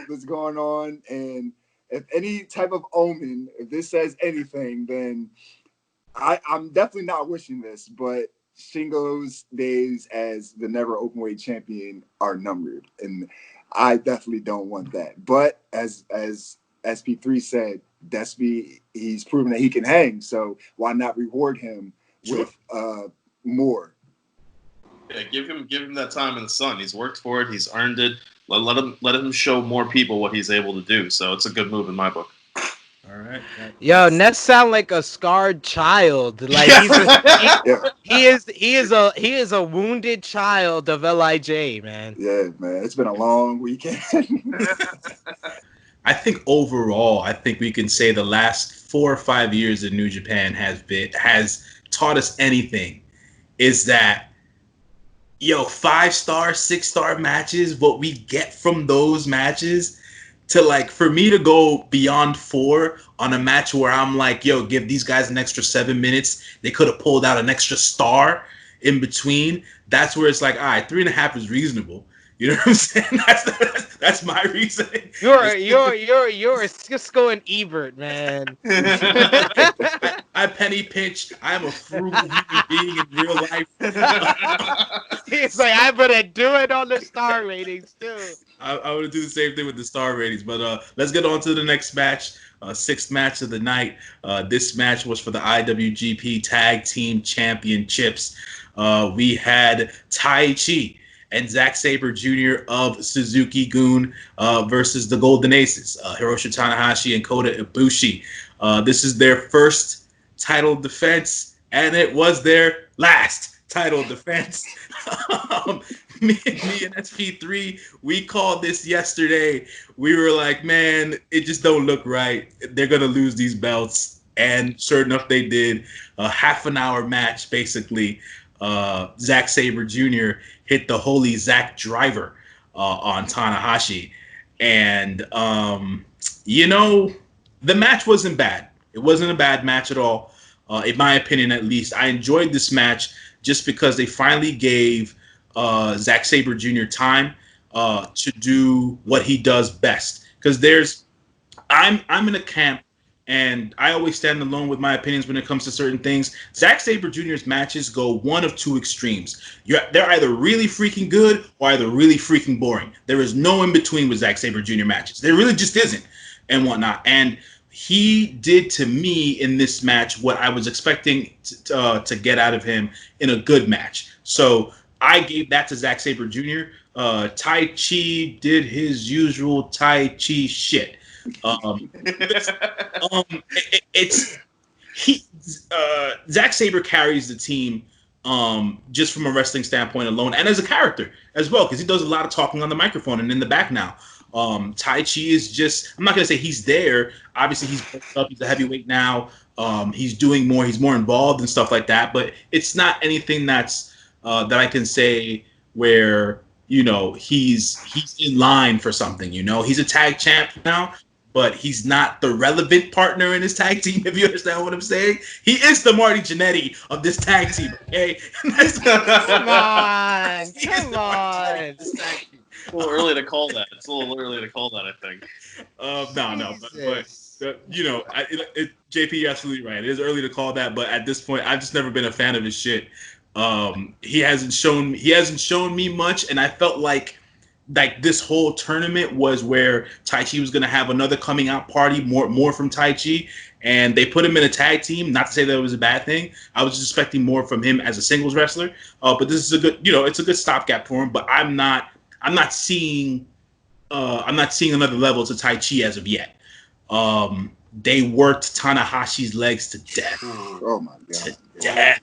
that's going on, and if any type of omen, if this says anything, then I'm definitely not wishing this, but Shingo's days as the never openweight champion are numbered, and I definitely don't want that. But as SP3 said, Despy, he's proven that he can hang, so why not reward him with more? Yeah, give him that time in the sun. He's worked for it. He's earned it. Let him show more people what he's able to do. So it's a good move in my book. All right. Yo, Ness sound like a scarred child. Like he is a wounded child of LIJ, man. Yeah, man. It's been a long weekend. I think overall, we can say the last 4 or 5 years in New Japan has taught us anything, is that 5-star, 6-star matches, what we get from those matches, to for me to go beyond 4 on a match where I'm like, give these guys an extra 7 minutes. They could have pulled out an extra star in between. That's where it's like, all right, 3.5 is reasonable. You know what I'm saying? That's my reasoning. You're Cisco and Ebert, man. I penny pinch. I'm a frugal human being in real life. He's like, I'm gonna do it on the star ratings too. I would do the same thing with the star ratings. But let's get on to the next match. 6th match of the night. This match was for the IWGP Tag Team Championships. We had Tai Chi and Zack Sabre Jr. of Suzuki-gun versus the Golden Aces, Hiroshi Tanahashi and Kota Ibushi. This is their first title defense, and it was their last title defense. Me and SP3, we called this yesterday. We were like, man, it just don't look right. They're going to lose these belts. And sure enough, they did. A half an hour match, basically. Zack Sabre Jr. hit the holy Zack driver on Tanahashi. And, the match wasn't bad. It wasn't a bad match at all, in my opinion, at least. I enjoyed this match just because they finally gave Zack Sabre Jr. time to do what he does best. Because I'm in a camp, and I always stand alone with my opinions when it comes to certain things. Zack Sabre Jr.'s matches go one of two extremes. They're either really freaking good or either really freaking boring. There is no in between with Zack Sabre Jr. matches. There really just isn't, and whatnot. And he did to me in this match what I was expecting to get out of him in a good match. So I gave that to Zack Sabre Jr. Tai Chi did his usual Tai Chi shit. Um, it's Zack Sabre carries the team just from a wrestling standpoint alone, and as a character as well, because he does a lot of talking on the microphone and in the back now. Tai Chi is just, I'm not going to say he's there. Obviously, he's up. He's a heavyweight now. He's doing more. He's more involved and stuff like that. But it's not anything that's that I can say where, he's in line for something. He's a tag champ now, but he's not the relevant partner in his tag team, if you understand what I'm saying. He is the Marty Jannetty of this tag team, okay? Come on. It's a little early to call that. I think. No. But JP, you're absolutely right. It is early to call that, but at this point, I've just never been a fan of his shit. He hasn't shown me much, and I felt like this whole tournament was where Tai Chi was going to have another coming out party, more from Tai Chi, and they put him in a tag team. Not to say that it was a bad thing. I was just expecting more from him as a singles wrestler. But this is a good, it's a good stopgap for him. But I'm not seeing another level to Tai Chi as of yet. They worked Tanahashi's legs to death. Oh my god! To death.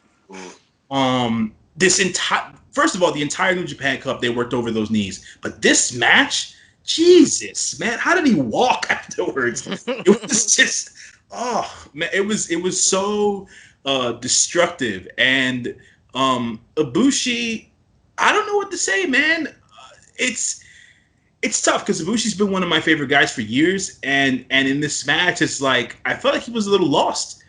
First of all, the entire New Japan Cup, they worked over those knees. But this match, Jesus, man, how did he walk afterwards? It was just, oh man, it was so destructive. And Ibushi, I don't know what to say, man. It's tough because Ibushi's been one of my favorite guys for years, and in this match, it's like I felt like he was a little lost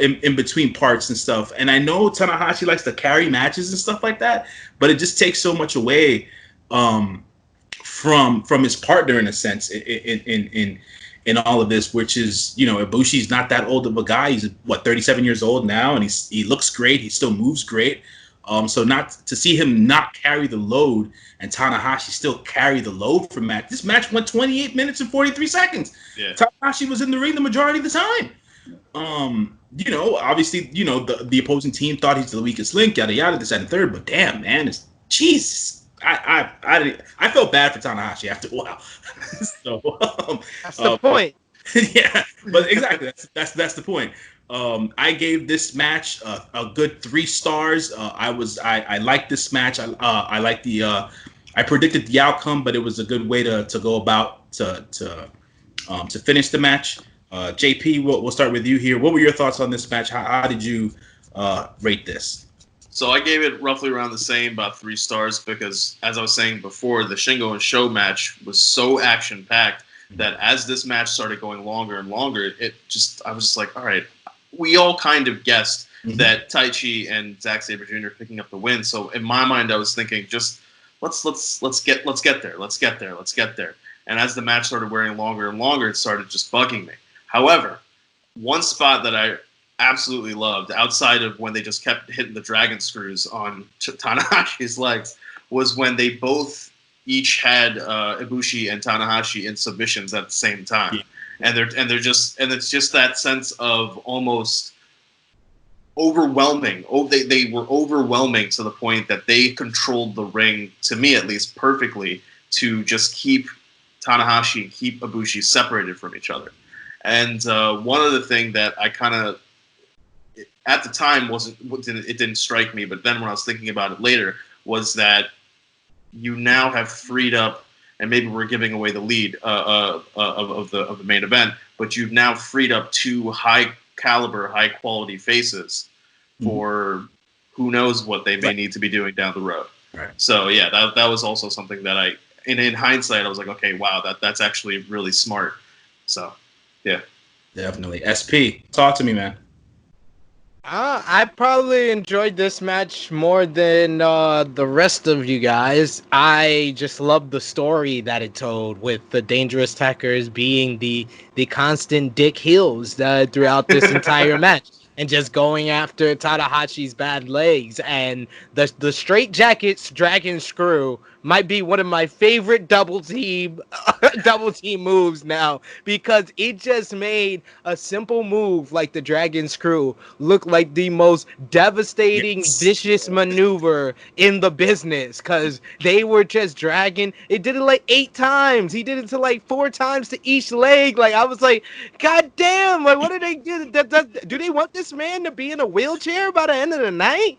in between parts and stuff. And I know Tanahashi likes to carry matches and stuff like that, but it just takes so much away from his partner in a sense in all of this, which is, Ibushi's not that old of a guy. He's 37 years old now, and he looks great. He still moves great. So not to see him not carry the load and Tanahashi still carry the load from match. This match went 28 minutes and 43 seconds. Yeah. Tanahashi was in the ring the majority of the time. Obviously, the opposing team thought he's the weakest link, yada yada, this and the third. But damn, man, it's Jesus. I felt bad for Tanahashi after a while. So that's the point. Yeah, but exactly, that's the point. I gave this match a good 3 stars. I liked this match. I liked I predicted the outcome, but it was a good way to go about to finish the match. JP, we'll start with you here. What were your thoughts on this match? How did you rate this? So I gave it roughly around the same, about 3 stars, because as I was saying before, the Shingo and Sho match was so action-packed that as this match started going longer and longer, I was just like, all right, we all kind of guessed that Tai Chi and Zack Sabre Jr. picking up the win. So in my mind, I was thinking, just let's get there. And as the match started wearing longer and longer, it started just bugging me. However, one spot that I absolutely loved, outside of when they just kept hitting the dragon screws on Tanahashi's legs, was when they both each had Ibushi and Tanahashi in submissions at the same time. Yeah. And it's just that sense of almost overwhelming. They were overwhelming to the point that they controlled the ring, to me at least, perfectly to just keep Tanahashi and keep Ibushi separated from each other. And one other thing that I kind of, at the time, it didn't strike me, but then when I was thinking about it later, was that you now have freed up, and maybe we're giving away the lead of the main event, but you've now freed up 2 high caliber, high quality faces for who knows what they may need to be doing down the road. Right. So yeah, that was also something that in hindsight, I was like, okay, wow, that's actually really smart. So yeah, definitely. SP, talk to me, man. I probably enjoyed this match more than the rest of you guys. I just loved the story that it told, with the Dangerous Tekkers being the constant dick heels throughout this entire match, and just going after Tanahashi's bad legs, and the straight jackets dragon screw might be one of my favorite double team double team moves now, because it just made a simple move like the Dragon Screw look like the most devastating, Yes. vicious maneuver in the business, because they were just dragging. It did it like 8 times. He did it to like 4 times to each leg. Like, I was like, God damn, like, what do they do? Do they want this man to be in a wheelchair by the end of the night?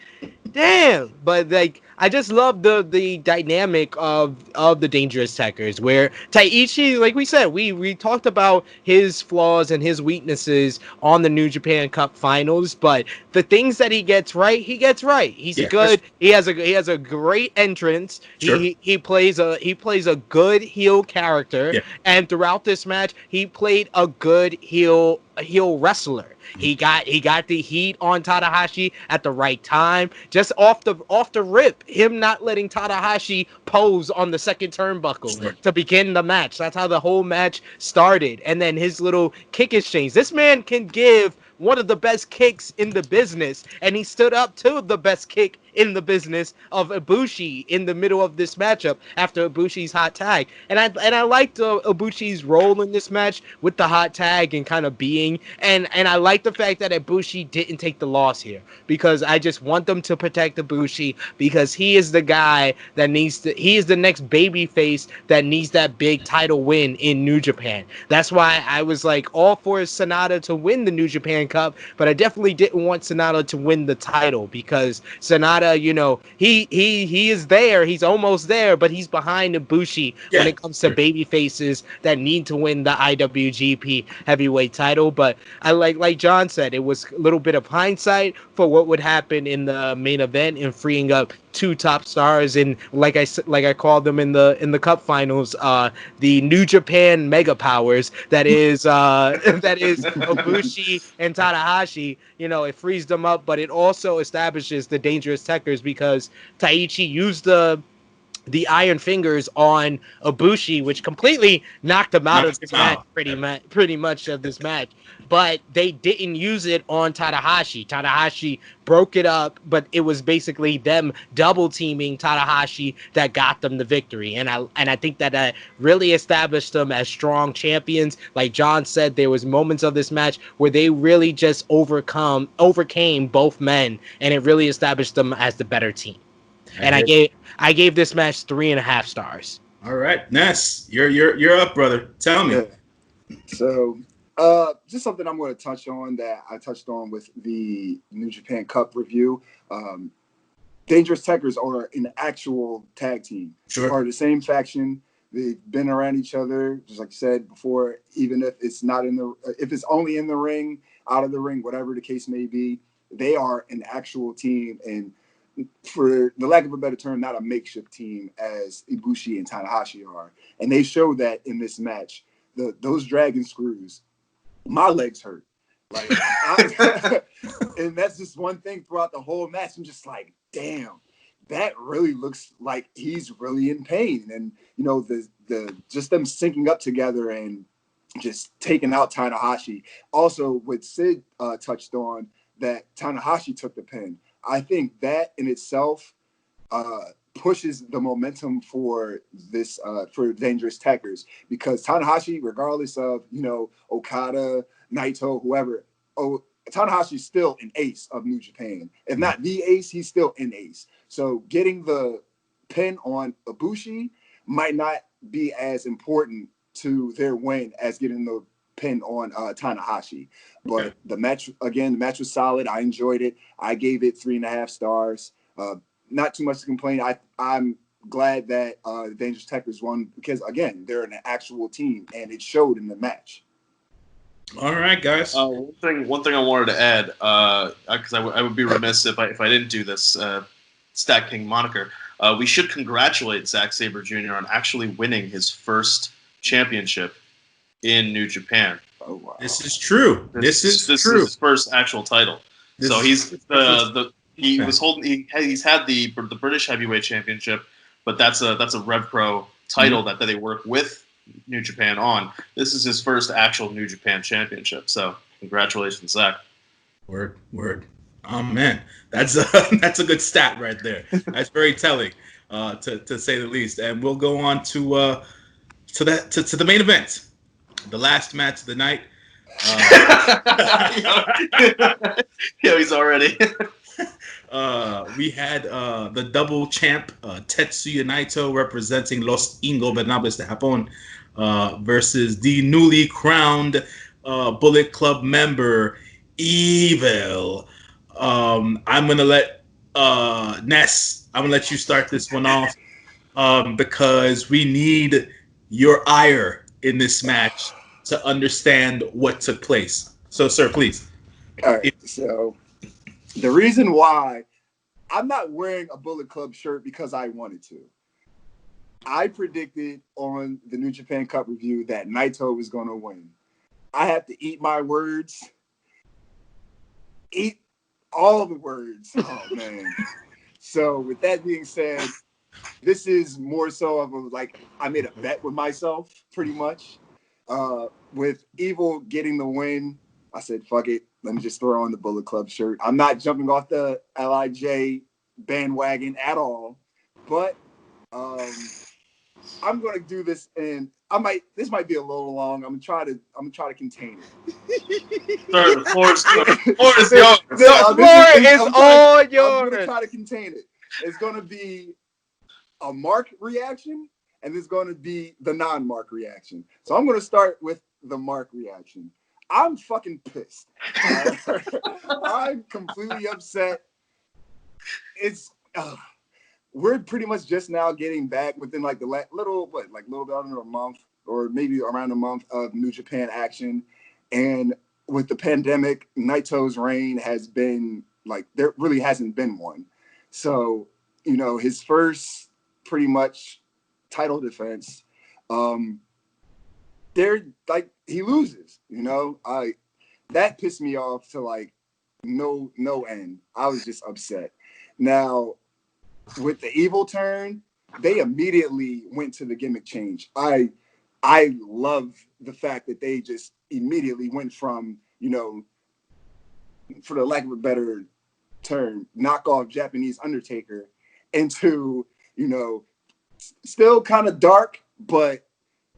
Damn. But like, I just love the dynamic of the Dangerous Tekkers, where Taichi, like we said, we talked about his flaws and his weaknesses on the New Japan Cup Finals, but the things that he gets right, he gets right. He's Yeah, good. He has a great entrance. Sure. He plays a good heel character, Yeah. and throughout this match, he played a good heel wrestler. He got the heat on Tanahashi at the right time. Just off the rip, him not letting Tanahashi pose on the second turnbuckle Sure. to begin the match. That's how the whole match started. And then his little kick exchange. This man can give one of the best kicks in the business, and he stood up to the best kick in the business of Ibushi in the middle of this matchup after Ibushi's hot tag. And I liked Ibushi's role in this match with the hot tag and kind of being, and I like the fact that Ibushi didn't take the loss here, because I just want them to protect Ibushi, because he is the guy that he is the next baby face that needs that big title win in New Japan. That's why I was like all for Sonata to win the New Japan Cup, but I definitely didn't want Sonata to win the title, because Sonata, he is there, he's almost there, but he's behind Ibushi when it comes to baby faces that need to win the IWGP Heavyweight title. But I like John said, it was a little bit of hindsight for what would happen in the main event and freeing up 2 top stars, and like I called them in the Cup Finals, the New Japan Mega Powers. That is Ibushi and Tanahashi. It frees them up, but it also establishes the Dangerous Tekkers, because Taichi used the Iron Fingers on Ibushi, which completely knocked him out of this match, pretty much of this match. But they didn't use it on Tanahashi. Tanahashi broke it up, but it was basically them double teaming Tanahashi that got them the victory. And I think that really established them as strong champions. Like John said, there was moments of this match where they really just overcame both men, and it really established them as the better team. And I gave this match 3.5 stars. All right, Ness, you're up, brother. Tell me. Yeah. So, just something I'm going to touch on that I touched on with the New Japan Cup review. Dangerous Tekkers are an actual tag team. Sure. Part of the same faction. They've been around each other, just like you said before. Even if it's if it's only in the ring, out of the ring, whatever the case may be, they are an actual team, and for the lack of a better term, not a makeshift team as Ibushi and Tanahashi are. And they showed that in this match. Those dragon screws, my legs hurt. Like, and that's just one thing throughout the whole match. I'm just like, damn, that really looks like he's really in pain. And the just them syncing up together and just taking out Tanahashi. Also, what Sid touched on, that Tanahashi took the pin. I think that in itself pushes the momentum for this for Dangerous Tekkers, because Tanahashi, regardless of Okada, Naito, whoever, Tanahashi's still an ace of New Japan. If not the ace, he's still an ace. So getting the pin on Ibushi might not be as important to their win as getting the pin on Tanahashi. But the match was solid. I enjoyed it. I gave it 3.5 stars. Not too much to complain. I'm glad that the Dangerous Tekkers won, because again, they're an actual team, and it showed in the match. All right, guys. One thing I wanted to add, because I would be remiss if I didn't do this StatKing moniker. We should congratulate Zack Sabre Jr. on actually winning his first championship in New Japan. Oh, wow. This is true. This is true. Is his first actual title. He's had the British Heavyweight Championship, but that's a Rev Pro title that they work with New Japan on. This is his first actual New Japan Championship. So congratulations, Zach. Word. Oh man, that's a good stat right there. That's very telling. to say the least. And we'll go on to the main event, the last match of the night. Yo, he's already. We had the double champ Tetsuya Naito representing Los Ingobernables de Japón versus the newly crowned Bullet Club member Evil. I'm gonna let Ness. I'm gonna let you start this one off because we need your ire in this match to understand what took place. So, sir, please. All right. So the reason why I'm not wearing a Bullet Club shirt because I wanted to. I predicted on the New Japan Cup review that Naito was going to win. I have to eat my words. Eat all the words. Oh, man. So with that being said, this is more so of a, like, I made a bet with myself, pretty much. With Evil getting the win, I said, fuck it. Let me just throw on the Bullet Club shirt. I'm not jumping off the LIJ bandwagon at all. But I'm going to do this, and this might be a little long. I'm gonna try to contain it. Sorry, the floor is yours. The floor is all I'm yours. gonna try to contain it. It's gonna be a Mark reaction, and there's gonna be the non-Mark reaction. So I'm gonna start with the Mark reaction. I'm fucking pissed. I'm completely upset. It's we're pretty much just now getting back within like the little bit under a month, or maybe around a month of New Japan action. And with the pandemic, Naito's reign has been like, there really hasn't been one. So, his first pretty much title defense, they're like, he loses, that pissed me off to like no end. I was just upset. Now, with the Evil turn, they immediately went to the gimmick change. I love the fact that they just immediately went from, for the lack of a better term, knockoff Japanese Undertaker into, still kind of dark, but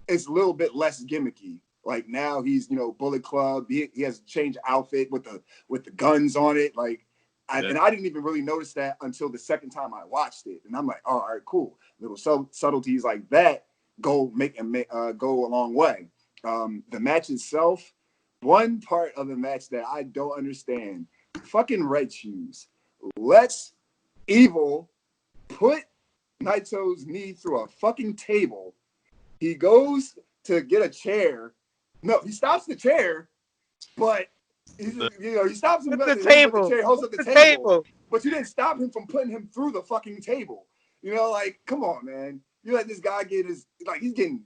it's a little bit less gimmicky. Like now he's, Bullet Club. He has a change outfit with the guns on it. Like, and I didn't even really notice that until the second time I watched it. And I'm like, oh, all right, cool. Little subtleties like that go a long way. The match itself, one part of the match that I don't understand, fucking Red Shoes. Let's Evil put Naito's knee through a fucking table. He goes to get a chair. No, he stops the chair, but he stops him the table. The chair, holds up the table. But you didn't stop him from putting him through the fucking table. Like, come on, man. You let this guy get he's getting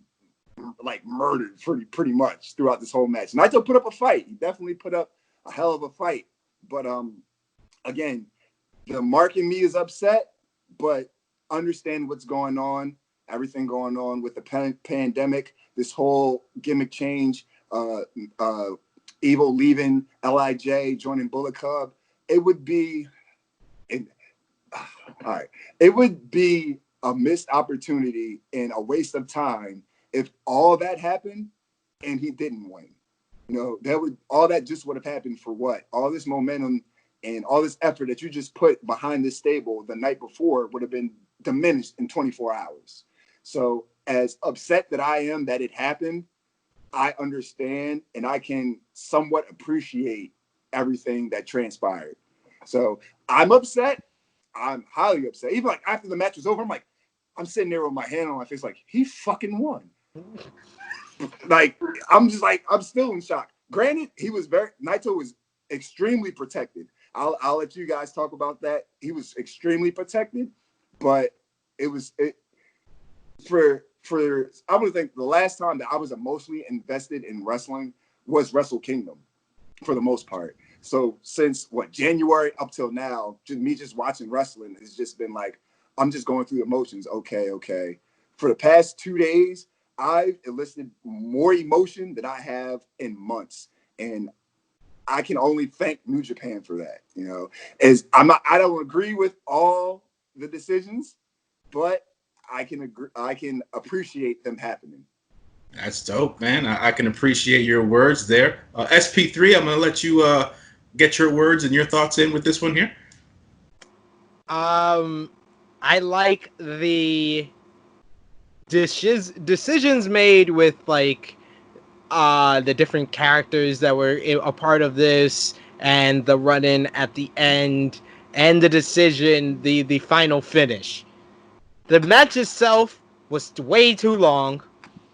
like murdered pretty much throughout this whole match. Naito put up a fight. He definitely put up a hell of a fight. But again, the Mark in me is upset, but understand what's going on. Everything going on with the pandemic, this whole gimmick change, Evil leaving LIJ, joining Bullet Club. It would be a missed opportunity and a waste of time if all that happened and he didn't win. All that just would have happened for what? All this momentum and all this effort that you just put behind this stable the night before would have been diminished in 24 hours. So as upset that I am that it happened, I understand and I can somewhat appreciate everything that transpired. So I'm upset. I'm highly upset. Even like after the match was over, I'm sitting there with my hand on my face, like, he fucking won. Like, I'm still in shock. Granted, Naito was extremely protected. I'll let you guys talk about that. He was extremely protected, but I would think the last time that I was emotionally invested in wrestling was Wrestle Kingdom, for the most part. So since January up till now, just watching wrestling has just been like, I'm just going through emotions. Okay. For the past 2 days, I've elicited more emotion than I have in months, and I can only thank New Japan for that. I don't agree with all the decisions, but I can agree. I can appreciate them happening. That's dope, man. I can appreciate your words there. SP3, I'm going to let you get your words and your thoughts in with this one here. I like the decisions made with like the different characters that were a part of this, and the run-in at the end, and the decision, the final finish. The match itself was way too long.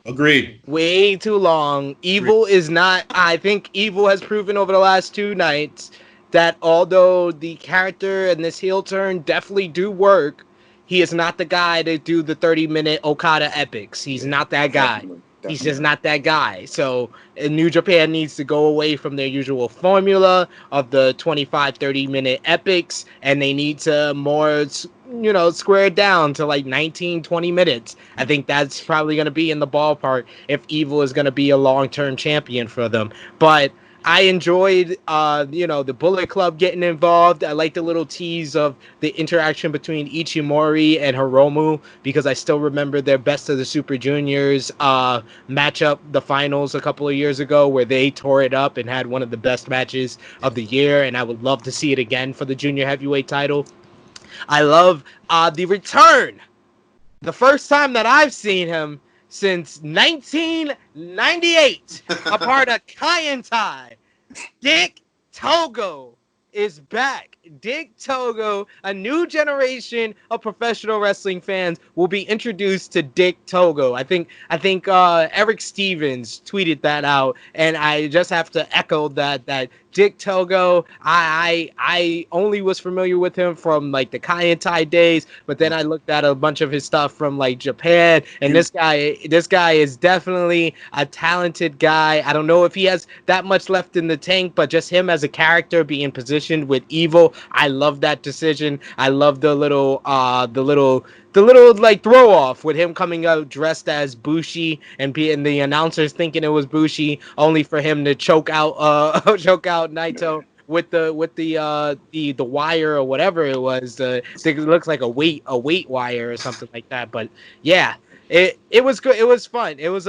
Agreed. Way too long. Evil is not. I think Evil has proven over the last two nights that although the character and this heel turn definitely do work, he is not the guy to do the 30-minute Okada epics. He's not that guy. Definitely. He's just not that guy. So New Japan needs to go away from their usual formula of the 25, 30-minute epics, and they need to more, square it down to like 19, 20 minutes. I think that's probably going to be in the ballpark if Evil is going to be a long-term champion for them. But I enjoyed, the Bullet Club getting involved. I like the little tease of the interaction between Ichimori and Hiromu, because I still remember their Best of the Super Juniors matchup, the finals a couple of years ago, where they tore it up and had one of the best matches of the year. And I would love to see it again for the junior heavyweight title. I love the return. The first time that I've seen him since 1998, a part of Kaientai. Dick Togo is back. Dick Togo, a new generation of professional wrestling fans will be introduced to Dick Togo. I think Eric Stevens tweeted that out, and I just have to echo that Dick Togo, I only was familiar with him from like the Kaientai days, but then I looked at a bunch of his stuff from like Japan, and this guy is definitely a talented guy. I don't know if he has that much left in the tank, but just him as a character being positioned with Evil, I love that decision. I love the little like throw off with him coming out dressed as Bushi and the announcers thinking it was Bushi, only for him to choke out Naito with the wire or whatever it was. I think it looks like a weight wire or something like that. But yeah. It was good. It was fun. It was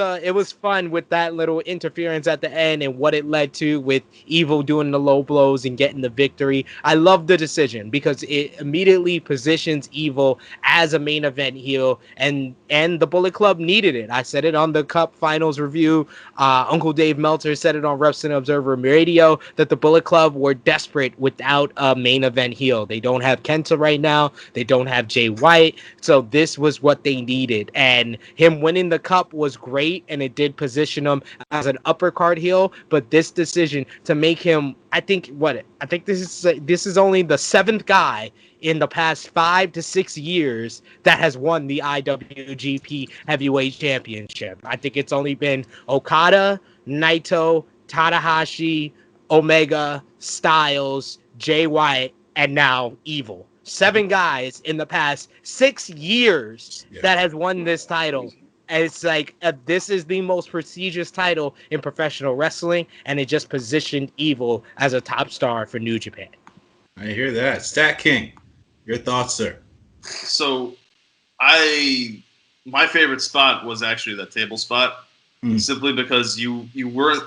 fun with that little interference at the end and what it led to with Evil doing the low blows and getting the victory. I love the decision because it immediately positions Evil as a main event heel, and the Bullet Club needed it. I said it on the Cup Finals review. Uncle Dave Meltzer said it on Wrestling Observer Radio that the Bullet Club were desperate without a main event heel. They don't have Kenta right now. They don't have Jay White. So this was what they needed. And him winning the Cup was great, and it did position him as an upper card heel. But this decision to make him, I think this is only the seventh guy in the past 5 to 6 years that has won the IWGP Heavyweight Championship. I think it's only been Okada, Naito, Tanahashi, Omega, Styles, Jay White, and now Evil. 7 guys in the past 6 years that has won this title. And it's like, this is the most prestigious title in professional wrestling, and it just positioned Evil as a top star for New Japan. I hear that. Stat King, your thoughts, sir? So, my favorite spot was actually that table spot, simply because you weren't.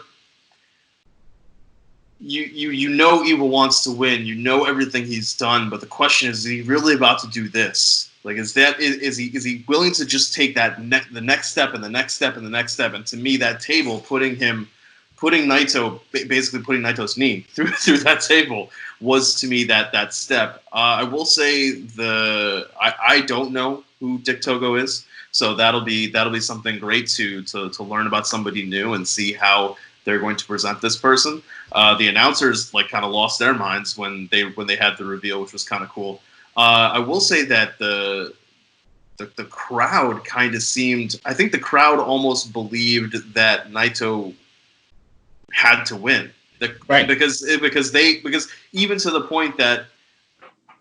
You know Evil wants to win. You know everything he's done, but the question is he really about to do this? Like, is he willing to just take that the next step and the next step and the next step? And to me, that table putting Naito, basically putting Naito's knee through that table was to me that step. I will say I don't know who Dick Togo is, so that'll be something great to learn about somebody new and see how they're going to present this person. The announcers like kind of lost their minds when they had the reveal, which was kind of cool. I will say that the crowd kind of seemed. I think the crowd almost believed that Naito had to win, because even to the point that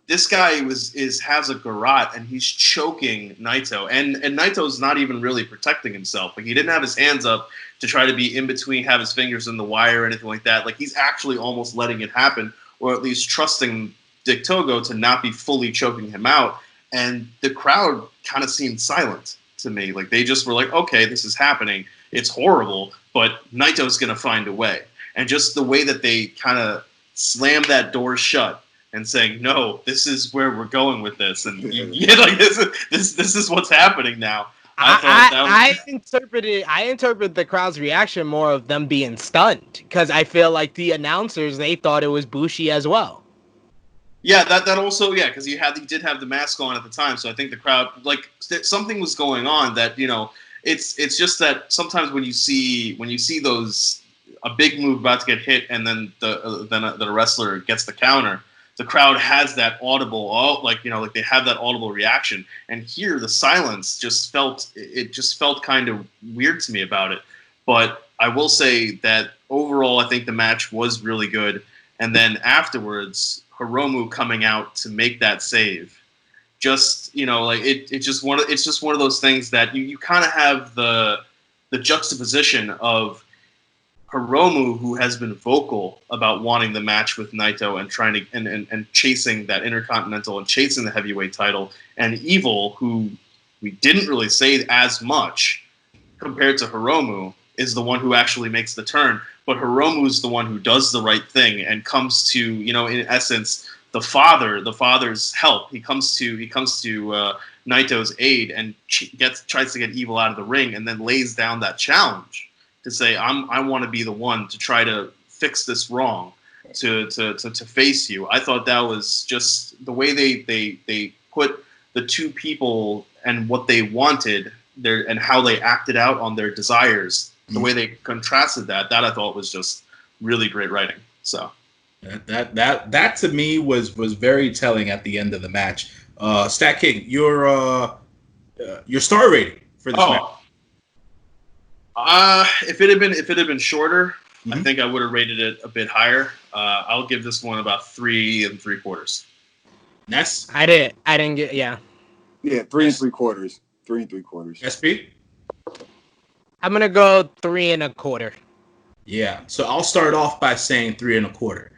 this guy has a garrote and he's choking Naito, and Naito's not even really protecting himself. Like, he didn't have his hands up to try to be in between, have his fingers in the wire or anything like that. Like, he's actually almost letting it happen, or at least trusting Dick Togo to not be fully choking him out. and the crowd kind of seemed silent to me. Like they just were like, okay, this is happening. It's horrible, but Naito's going to find a way. And just the way that they kind of slammed that door shut and saying, no, this is where we're going with this. And like this is what's happening now. I interpret the crowd's reaction more of them being stunned, because I feel like the announcers, they thought it was Bushi as well. Yeah, that also, yeah, because he did have the mask on at the time, so I think the crowd, like, something was going on that, you know, it's just that sometimes when you see those, a big move about to get hit and then the wrestler gets the counter, the crowd has that audible, like they have that audible reaction. And here the silence just felt kind of weird to me about it. But I will say that overall, I think the match was really good. And then afterwards, Hiromu coming out to make that save, just it's just one of those things that you kind of have the juxtaposition of Hiromu, who has been vocal about wanting the match with Naito and trying to and chasing that Intercontinental and chasing the heavyweight title, and Evil, who we didn't really say as much compared to Hiromu, is the one who actually makes the turn. But Hiromu is the one who does the right thing and comes to, in essence, the father's help. He comes to Naito's aid and tries to get Evil out of the ring, and then lays down that challenge to say, I want to be the one to try to fix this wrong, to face you. I thought that was just the way they put the two people and what they wanted there and how they acted out on their desires. The way they contrasted that I thought was just really great writing. So that to me was very telling at the end of the match. StatKing, your star rating for this match. If it had been shorter, I think I would have rated it a bit higher. I'll give this one about 3 3/4. Ness? I didn't get, yeah. Yeah, 3 3/4. 3 3/4. SP? I'm gonna go 3 1/4. Yeah, so I'll start off by saying 3 1/4.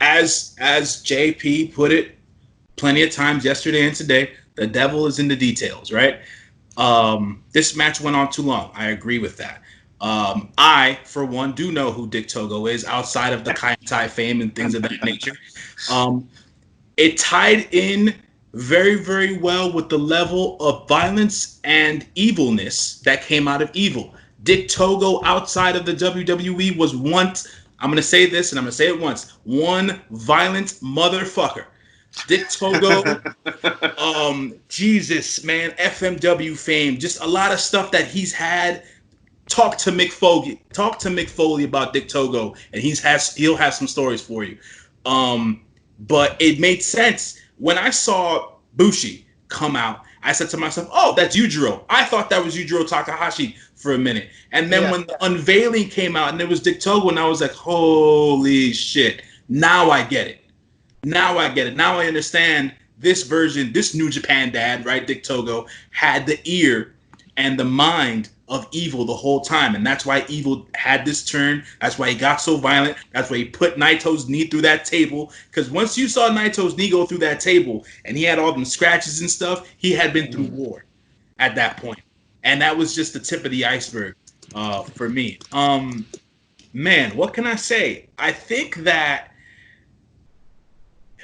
As JP put it plenty of times yesterday and today, the devil is in the details, right? This match went on too long. I agree with that. I, for one, do know who Dick Togo is outside of the Kaientai fame and things of that nature. It tied in very, very well with the level of violence and evilness that came out of Evil. Dick Togo outside of the WWE was once, I'm going to say this and I'm going to say it once, one violent motherfucker. Dick Togo, Jesus, man, FMW fame, just a lot of stuff that he's had. Talk to Mick Foley about Dick Togo, and he'll have some stories for you. But it made sense. When I saw Bushi come out, I said to myself, oh, that's Yujiro. I thought that was Yujiro Takahashi for a minute. And then when the unveiling came out and it was Dick Togo, and I was like, holy shit, now I get it. Now I understand this version, this New Japan dad, right? Dick Togo had the ear and the mind of Evil the whole time. And that's why Evil had this turn. That's why he got so violent. That's why he put Naito's knee through that table. Because once you saw Naito's knee go through that table and he had all them scratches and stuff, he had been through war at that point. And that was just the tip of the iceberg for me. Man, what can I say? I think that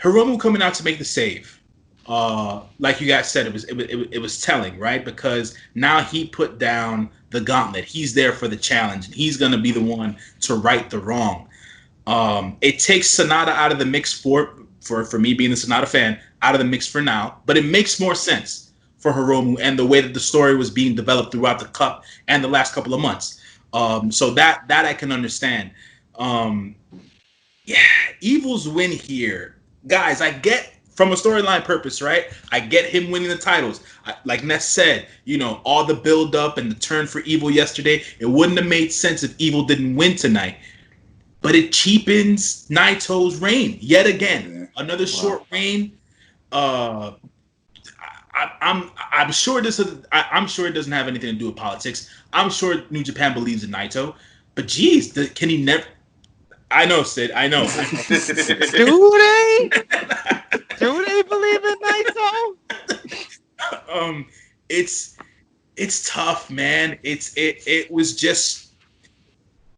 Hiromu coming out to make the save, like you guys said, it was telling, right? Because now he put down the gauntlet. He's there for the challenge, and he's gonna be the one to right the wrong. It takes Sonata out of the mix for me being a Sonata fan, out of the mix for now, but it makes more sense for Hiromu and the way that the story was being developed throughout the Cup and the last couple of months. So that I can understand. Evil's win here. Guys, I get from a storyline purpose, right? I get him winning the titles. Like Ness said, all the build up and the turn for Evil yesterday, it wouldn't have made sense if Evil didn't win tonight. But it cheapens Naito's reign yet again. Yeah. Another short reign. I'm sure I'm sure it doesn't have anything to do with politics. I'm sure New Japan believes in Naito, but geez, can he never? I know, Sid. I know. Do they? Do they believe in Naito? It's tough, man. It was just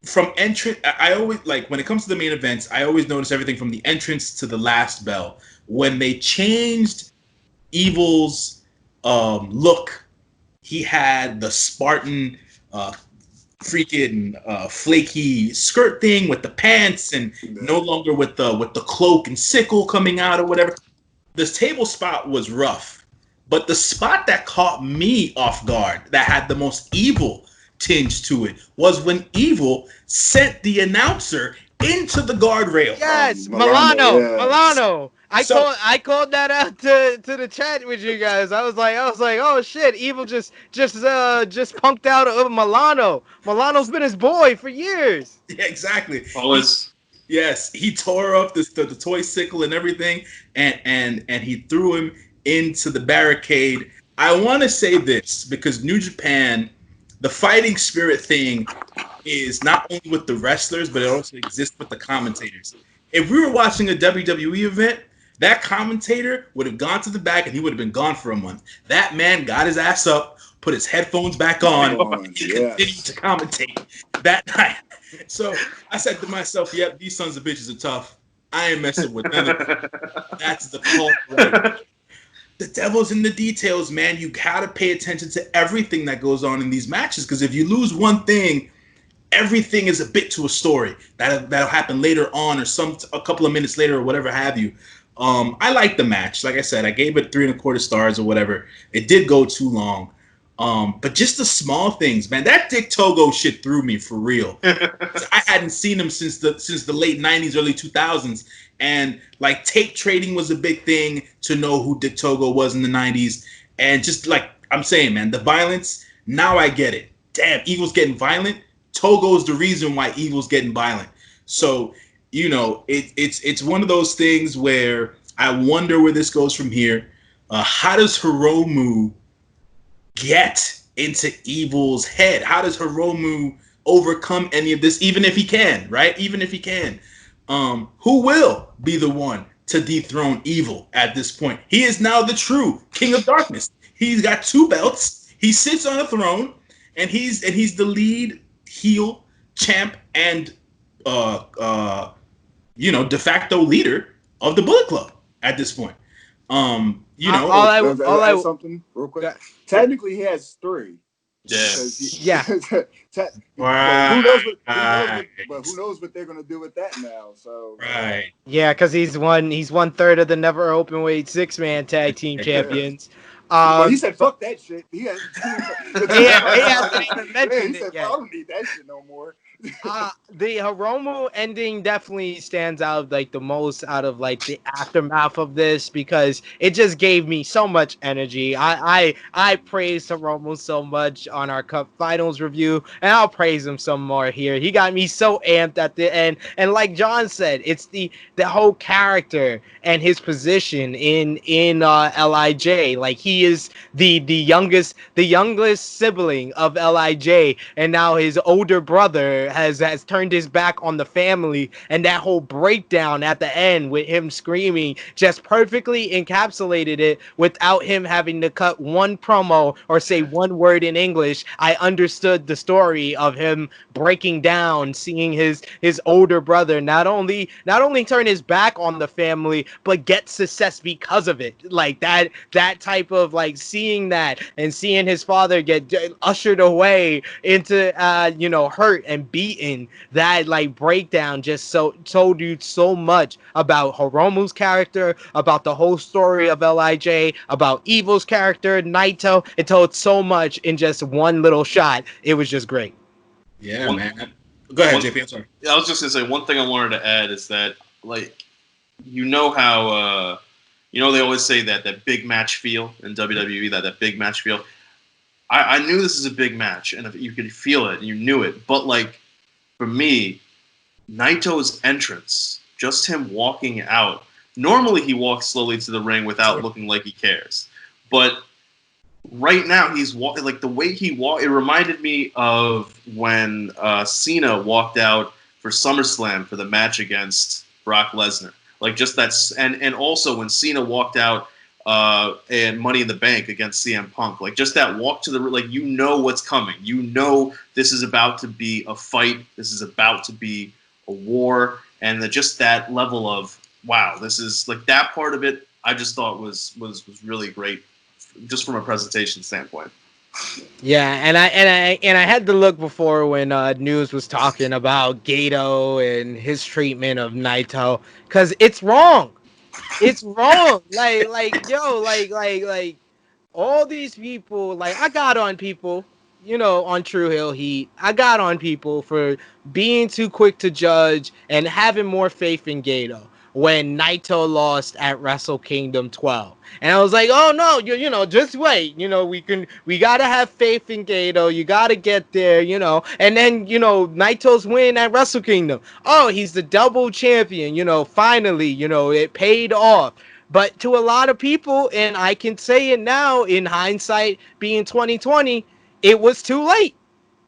from entrance. I always like when it comes to the main events. I always notice everything from the entrance to the last bell. When they changed Evil's look, he had the Spartan freaking flaky skirt thing with the pants, and no longer with the cloak and sickle coming out or whatever. This table spot was rough, but the spot that caught me off guard, that had the most evil tinge to it, was when Evil sent the announcer into the guardrail. Yes, Milano, Milano. So- I called that out to the chat with you guys. I was like, oh shit, Evil just punked out of Milano. Milano's been his boy for years. Yeah, exactly. Always. Yes, he tore up the toy sickle and everything, and he threw him into the barricade. I want to say this because New Japan, the fighting spirit thing is not only with the wrestlers, but it also exists with the commentators. If we were watching a WWE event, that commentator would have gone to the back and he would have been gone for a month. That man got his ass up, put his headphones back on, and continued to commentate that night. So I said to myself, yep, these sons of bitches are tough. I ain't messing with them. That's the call. Right? The devil's in the details, man. You gotta pay attention to everything that goes on in these matches, because if you lose one thing, everything is a bit to a story that'll happen later on, or a couple of minutes later, or whatever have you. I like the match. Like I said, I gave it 3.25 stars or whatever. It did go too long. But just the small things, man. That Dick Togo shit threw me for real. I hadn't seen him since the late 90s, early 2000s. And like tape trading was a big thing to know who Dick Togo was in the 90s. And just like I'm saying, man, the violence, now I get it. Damn, Evil's getting violent. Togo's the reason why Evil's getting violent. So, you know, it's one of those things where I wonder where this goes from here. How does Hiromu get into Evil's head? How does Hiromu overcome any of this, even if he can, right? Even if he can. Who will be the one to dethrone Evil at this point? He is now the true King of Darkness. He's got 2 belts. He sits on a throne, and he's the lead heel champ and de facto leader of the Bullet Club at this point. Something real quick. Technically, he has 3. Yeah. But who knows what they're gonna do with that now? So right. Yeah, because he's 1/3 of the never open weight 6-man tag team champions. Well, he said, "Fuck that shit." He hasn't even mentioned it yet. I don't need that shit no more. The Hiromu ending definitely stands out like the most out of like the aftermath of this, because it just gave me so much energy. I praised Hiromu so much on our Cup Finals review, and I'll praise him some more here. He got me so amped at the end, and like John said, it's the whole character and his position in LIJ. Like he is the youngest sibling of LIJ, and now his older brother has turned his back on the family, and that whole breakdown at the end with him screaming just perfectly encapsulated it without him having to cut one promo or say one word in English. I understood the story of him breaking down, seeing his older brother not only turn his back on the family but get success because of it. Like that type of like seeing that and seeing his father get ushered away into hurt and beaten, that like breakdown just told you so much about Hiromu's character, about the whole story of LIJ, about Evil's character, Naito. It told so much in just one little shot. It was just great. Yeah, man. Go ahead, JP. I'm sorry. I was just gonna say one thing I wanted to add is that, like, how they always say that big match feel in WWE, that big match feel. I knew this is a big match, and if you could feel it, and you knew it. But like for me, Naito's entrance, just him walking out. Normally, he walks slowly to the ring without looking like he cares, but right now he's walking like the way he walked. It reminded me of when Cena walked out for SummerSlam for the match against Brock Lesnar. Like just that, and also when Cena walked out and Money in the Bank against CM Punk. Like, just that walk to the, like, you know what's coming. You know this is about to be a fight. This is about to be a war. And just that level of, wow, this is, like, that part of it I just thought was really great, just from a presentation standpoint. Yeah, and I had to look before when news was talking about Gato and his treatment of Naito, because it's wrong. It's wrong. Like all these people, like, I got on people, on True Hill Heat. I got on people for being too quick to judge and having more faith in Gato when Naito lost at Wrestle Kingdom 12. And I was like, oh no, just wait. We gotta have faith in Gato. You gotta get there, And then, Naito's win at Wrestle Kingdom. Oh, he's the double champion, finally, it paid off. But to a lot of people, and I can say it now in hindsight, being 2020, it was too late.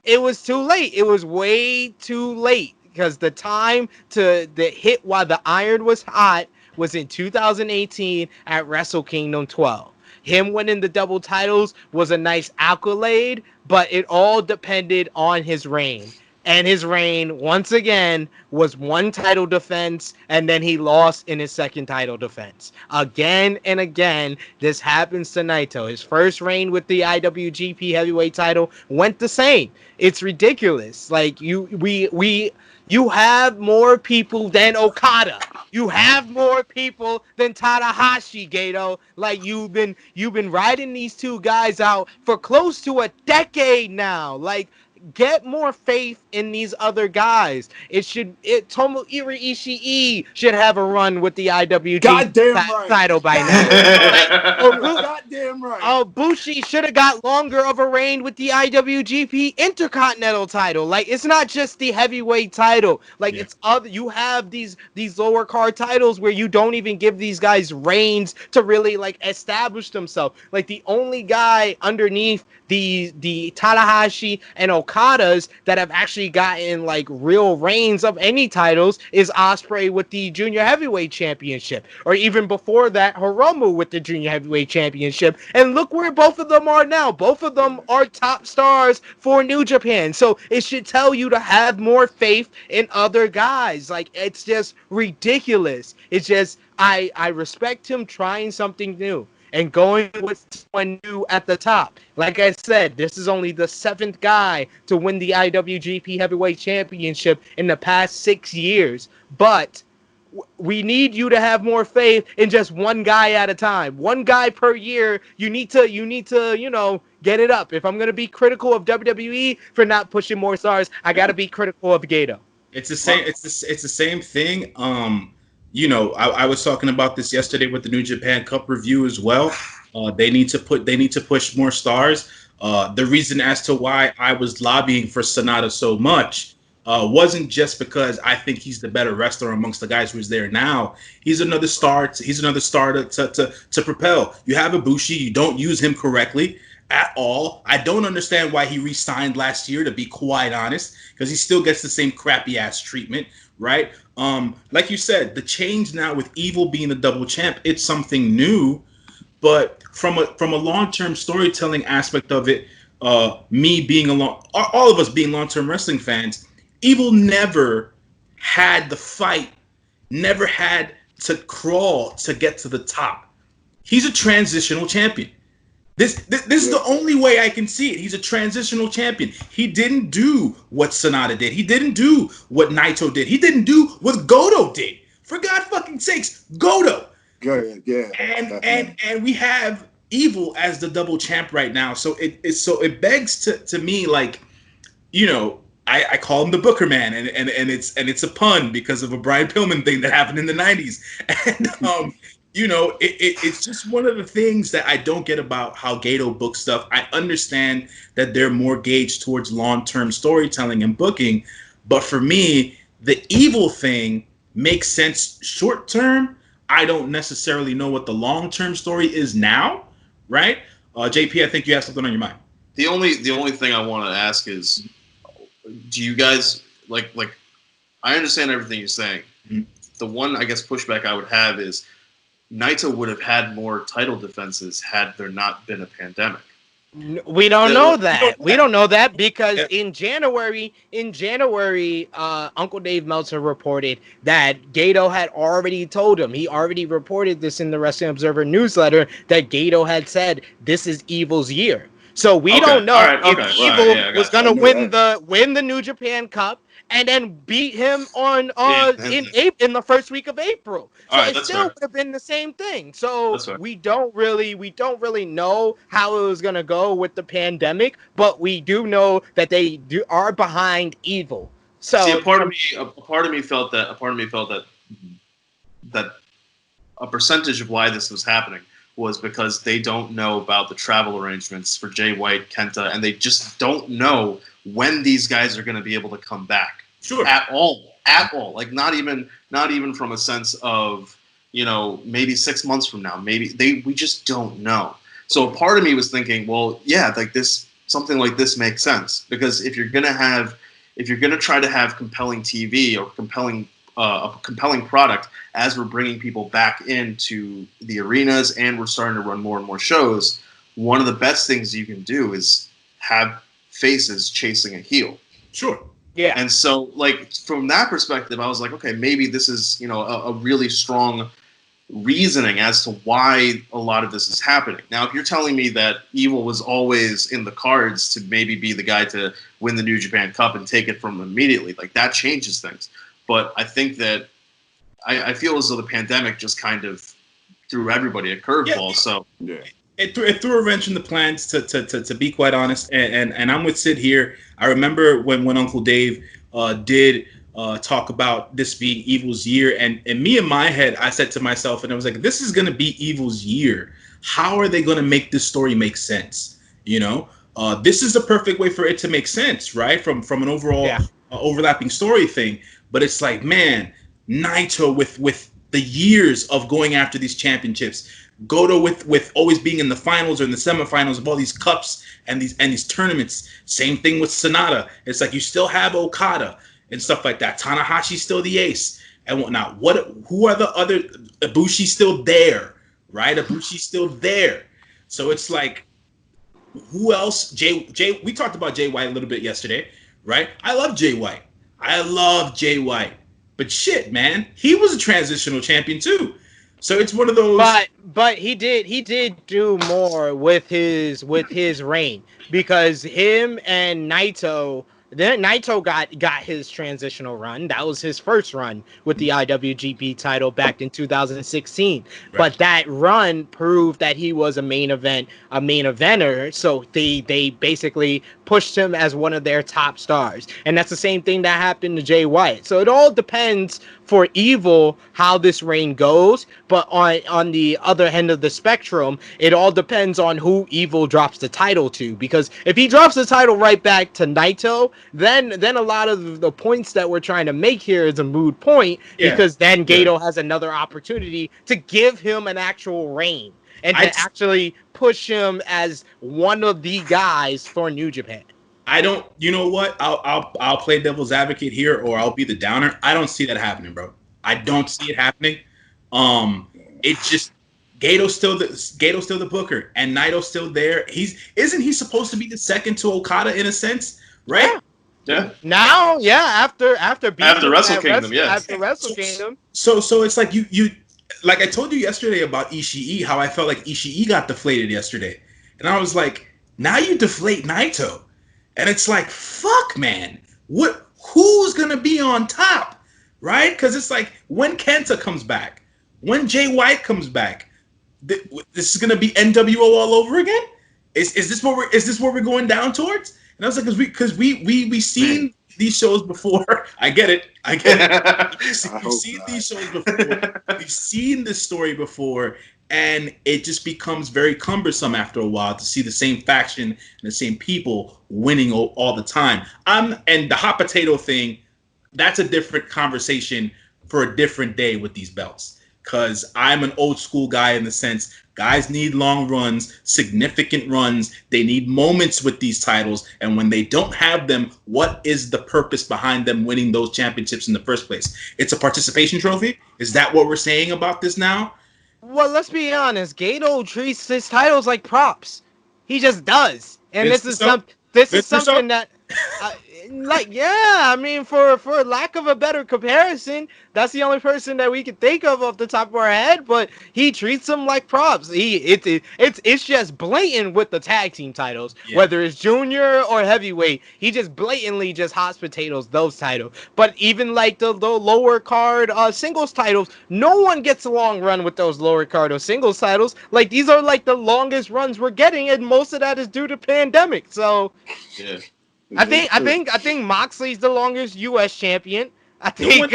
It was too late. It was way too late, because the time to the hit while the iron was hot was in 2018 at Wrestle Kingdom 12. Him winning the double titles was a nice accolade, but it all depended on his reign. And his reign, once again, was one title defense, and then he lost in his second title defense. Again and again, this happens to Naito. His first reign with the IWGP Heavyweight title went the same. It's ridiculous. Like, you have more people than Okada. You have more people than Tanahashi, Gato. Like, you've been riding these two guys out for close to a decade now. Like, get more faith in these other guys. Tomohiro Ishii should have a run with the IWGP title by now. Goddamn right. Bushi should have got longer of a reign with the IWGP Intercontinental title. Like, it's not just the heavyweight title. Like, it's other. You have these lower card titles where you don't even give these guys reigns to really, like, establish themselves. Like, the only guy underneath the Tanahashi and Okadas that have actually gotten, like, real reigns of any titles is Ospreay with the Junior Heavyweight Championship, or even before that, Hiromu with the Junior Heavyweight Championship. And look where both of them are now. Both of them are top stars for New Japan. So it should tell you to have more faith in other guys. Like, it's just ridiculous. It's just, I respect him trying something new and going with someone new at the top. Like I said, this is only the 7th guy to win the IWGP Heavyweight Championship in the past 6 years. But we need you to have more faith in just one guy at a time. One guy per year. You need to, get it up. If I'm going to be critical of WWE for not pushing more stars, I got to be critical of Gato. It's the same. It's the same thing. I was talking about this yesterday with the New Japan Cup review as well. They need to push more stars. The reason as to why I was lobbying for Sonata so much wasn't just because I think he's the better wrestler amongst the guys who's there now. He's another star. He's another star to propel. You have Ibushi. You don't use him correctly at all. I don't understand why he re-signed last year, to be quite honest, because he still gets the same crappy ass treatment, right? Like you said, the change now with Evil being the double champ, it's something new, but from a long-term storytelling aspect of it, me being all of us being long-term wrestling fans, Evil never had the fight, never had to crawl to get to the top. He's a transitional champion. This is the only way I can see it. He's a transitional champion. He didn't do what Sonata did. He didn't do what Naito did. He didn't do what Goto did. For God fucking sakes, Goto. Good, yeah. And we have Evil as the double champ right now. So it begs to me, like, I call him the Booker Man, and it's a pun because of a Brian Pillman thing that happened in the 90s. And it's just one of the things that I don't get about how Gato books stuff. I understand that they're more gauged towards long-term storytelling and booking, but for me, the Evil thing makes sense short-term. I don't necessarily know what the long-term story is now, right? JP, I think you have something on your mind. The only thing I want to ask is, do you guys like? I understand everything you're saying. Mm-hmm. The one, I guess, pushback I would have is, Naito would have had more title defenses had there not been a pandemic. We don't know that. We don't know that because Yeah. in January, Uncle Dave Meltzer reported that Gato had already told him. He already reported this in the Wrestling Observer newsletter that Gato had said this is Evil's year. So we don't know if Evil was gonna win the New Japan Cup and then beat him on in the first week of April. So it still would have been the same thing. So we don't really know how it was gonna go with the pandemic, but we do know that they are behind Evil. So see, a part of me felt that a percentage of why this was happening was because they don't know about the travel arrangements for Jay White, Kenta, and they just don't know when these guys are going to be able to come back. Sure. At all. Like not even from a sense of, maybe 6 months from now, we just don't know. So part of me was thinking, well, yeah, like something like this makes sense, because if you're going to try to have compelling TV or a compelling product as we're bringing people back into the arenas and we're starting to run more and more shows, one of the best things you can do is have faces chasing a heel. Sure. Yeah. And so, like, from that perspective, I was like, okay, maybe this is, a really strong reasoning as to why a lot of this is happening. Now, if you're telling me that Evil was always in the cards to maybe be the guy to win the New Japan Cup and take it from him immediately, like, that changes things. But I think that I feel as though the pandemic just kind of threw everybody a curveball. Yeah. So it threw a wrench in the plans, to be quite honest. And I'm with Sid here. I remember when Uncle Dave did talk about this being Evil's year, and me in my head, I said to myself, and I was like, this is going to be Evil's year. How are they going to make this story make sense? This is the perfect way for it to make sense, right? From an overall overlapping story thing. But it's like, man, Naito with the years of going after these championships, Goto with always being in the finals or in the semifinals of all these cups and these tournaments. Same thing with Sonata. It's like you still have Okada and stuff like that. Tanahashi's still the ace and whatnot. Who are the other? Ibushi's still there, right? Ibushi's still there. So it's like, who else? Jay. We talked about Jay White a little bit yesterday, right? I love Jay White. But shit, man, he was a transitional champion too. So it's one of those. But he did do more with his reign, because him and Naito. Then Naito got his transitional run. That was his first run with the IWGP title back in 2016. Right. But that run proved that he was a main eventer. So they basically pushed him as one of their top stars. And that's the same thing that happened to Jay White. So it all depends for Evil how this reign goes. But on the other end of the spectrum, it all depends on who Evil drops the title to. Because if he drops the title right back to Naito, then a lot of the points that we're trying to make here is a moot point, because then Gato has another opportunity to give him an actual reign and to actually push him as one of the guys for New Japan. I don't. You know what? I'll play devil's advocate here, or I'll be the downer. I don't see that happening, bro. I don't see it happening. It's just Gato's still the booker, and Naito's still there. Isn't he supposed to be the second to Okada in a sense, right? Yeah. Now, after Wrestle Kingdom, After Wrestle Kingdom. So it's like you like I told you yesterday about Ishii, how I felt like Ishii got deflated yesterday, and I was like, now you deflate Naito, and it's like, fuck, man, who's gonna be on top, right? Because it's like, when Kenta comes back, when Jay White comes back, this is gonna be NWO all over again. Is this what we're going down towards? And I was like, because we seen these shows before. I get it. We've seen these shows before. We've seen this story before, and it just becomes very cumbersome after a while to see the same faction and the same people winning all the time. And the hot potato thing, that's a different conversation for a different day with these belts. Because I'm an old school guy in the sense, guys need long runs, significant runs. They need moments with these titles. And when they don't have them, what is the purpose behind them winning those championships in the first place? It's a participation trophy? Is that what we're saying about this now? Well, let's be honest. Gato treats his titles like props. He just does, and Vince Russo? this is Vince Russo? something that, uh, yeah. I mean, for lack of a better comparison, that's the only person that we can think of off the top of our head. But he treats them like props. It's just blatant with the tag team titles, Yeah. whether it's junior or heavyweight. He just blatantly just hot potatoes those titles. But even like the lower card singles titles, no one gets a long run with those lower card or singles titles. Like these are like the longest runs we're getting, and most of that is due to pandemic. So Yeah. I think Moxley's the longest U.S. champion. I think.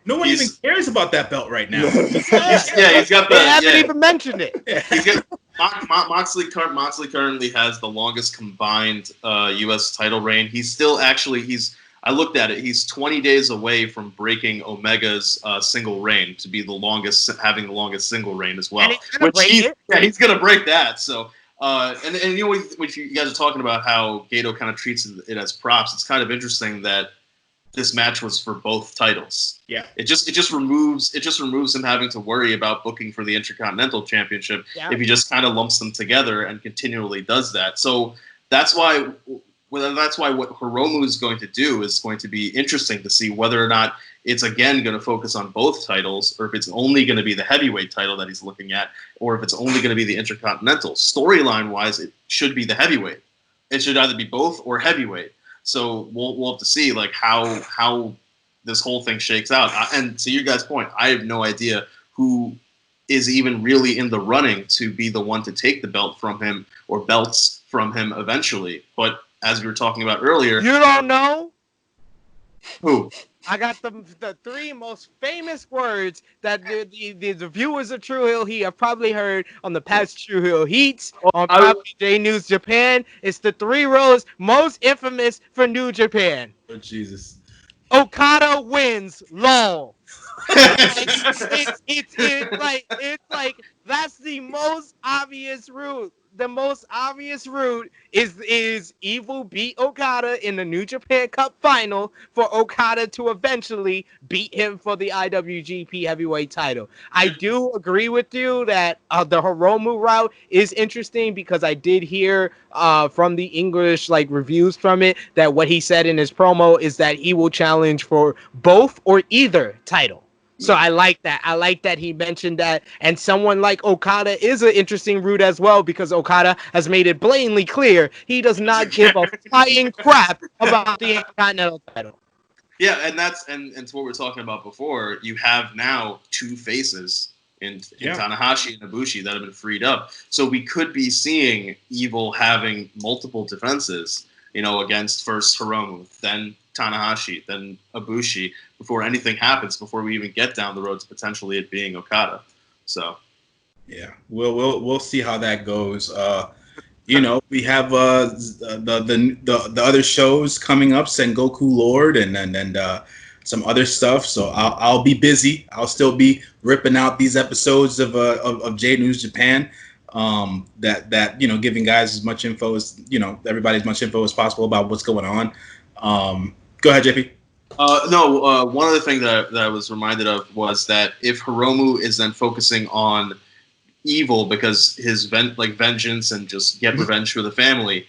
No one even He's- cares about that belt right now. He's got They the haven't yeah. even mentioned it. He's got Moxley currently has the longest combined U.S. title reign. He's still I looked at it. He's 20 days away from breaking Omega's single reign to be having the longest single reign as well. And he's gonna break it. Yeah, he's gonna break that. So, and you know, when you guys are talking about how Gato kind of treats it as props, it's kind of interesting that this match was for both titles. Yeah. It just removes him having to worry about booking for the Intercontinental Championship if he just kind of lumps them together and continually does that. So that's why what Hiromu is going to do is going to be interesting to see whether or not it's again going to focus on both titles, or if it's only going to be the heavyweight title that he's looking at, or if it's only going to be the Intercontinental. Storyline wise, it should be the heavyweight. It should either be both or heavyweight. So we'll have to see like how this whole thing shakes out. And to you guys' point, I have no idea who is even really in the running to be the one to take the belt from him or belts from him eventually. But as we were talking about earlier, You don't know? who? I got the three most famous words that the viewers of True Hill Heat have probably heard on the past True Hill Heats, on probably J News Japan. It's the three rows most infamous for New Japan. Oh, Jesus. Okada wins long. It's like that's the most obvious route. The most obvious route is Evil beat Okada in the New Japan Cup final for Okada to eventually beat him for the IWGP Heavyweight title. I do agree with you that the Hiromu route is interesting because I did hear from the English like reviews from it that what he said in his promo is that he will challenge for both or either title. So I like that. I like that he mentioned that. And someone like Okada is an interesting route as well because Okada has made it blatantly clear he does not give a flying crap about the Intercontinental title. Yeah, and that's and to what we were talking about before. You have now two faces in Tanahashi and Ibushi that have been freed up. So we could be seeing Evil having multiple defenses, against first Hiromu, then Tanahashi, then Ibushi, before anything happens, before we even get down the road to potentially it being Okada. So, yeah, we'll see how that goes. We have the other shows coming up, Sengoku Lord, and some other stuff. So I'll be busy. I'll still be ripping out these episodes of J News Japan. That giving guys as much info as everybody as much info as possible about what's going on. Go ahead, JP. One other thing that I was reminded of was that if Hiromu is then focusing on Evil because his vengeance and just get revenge for the family,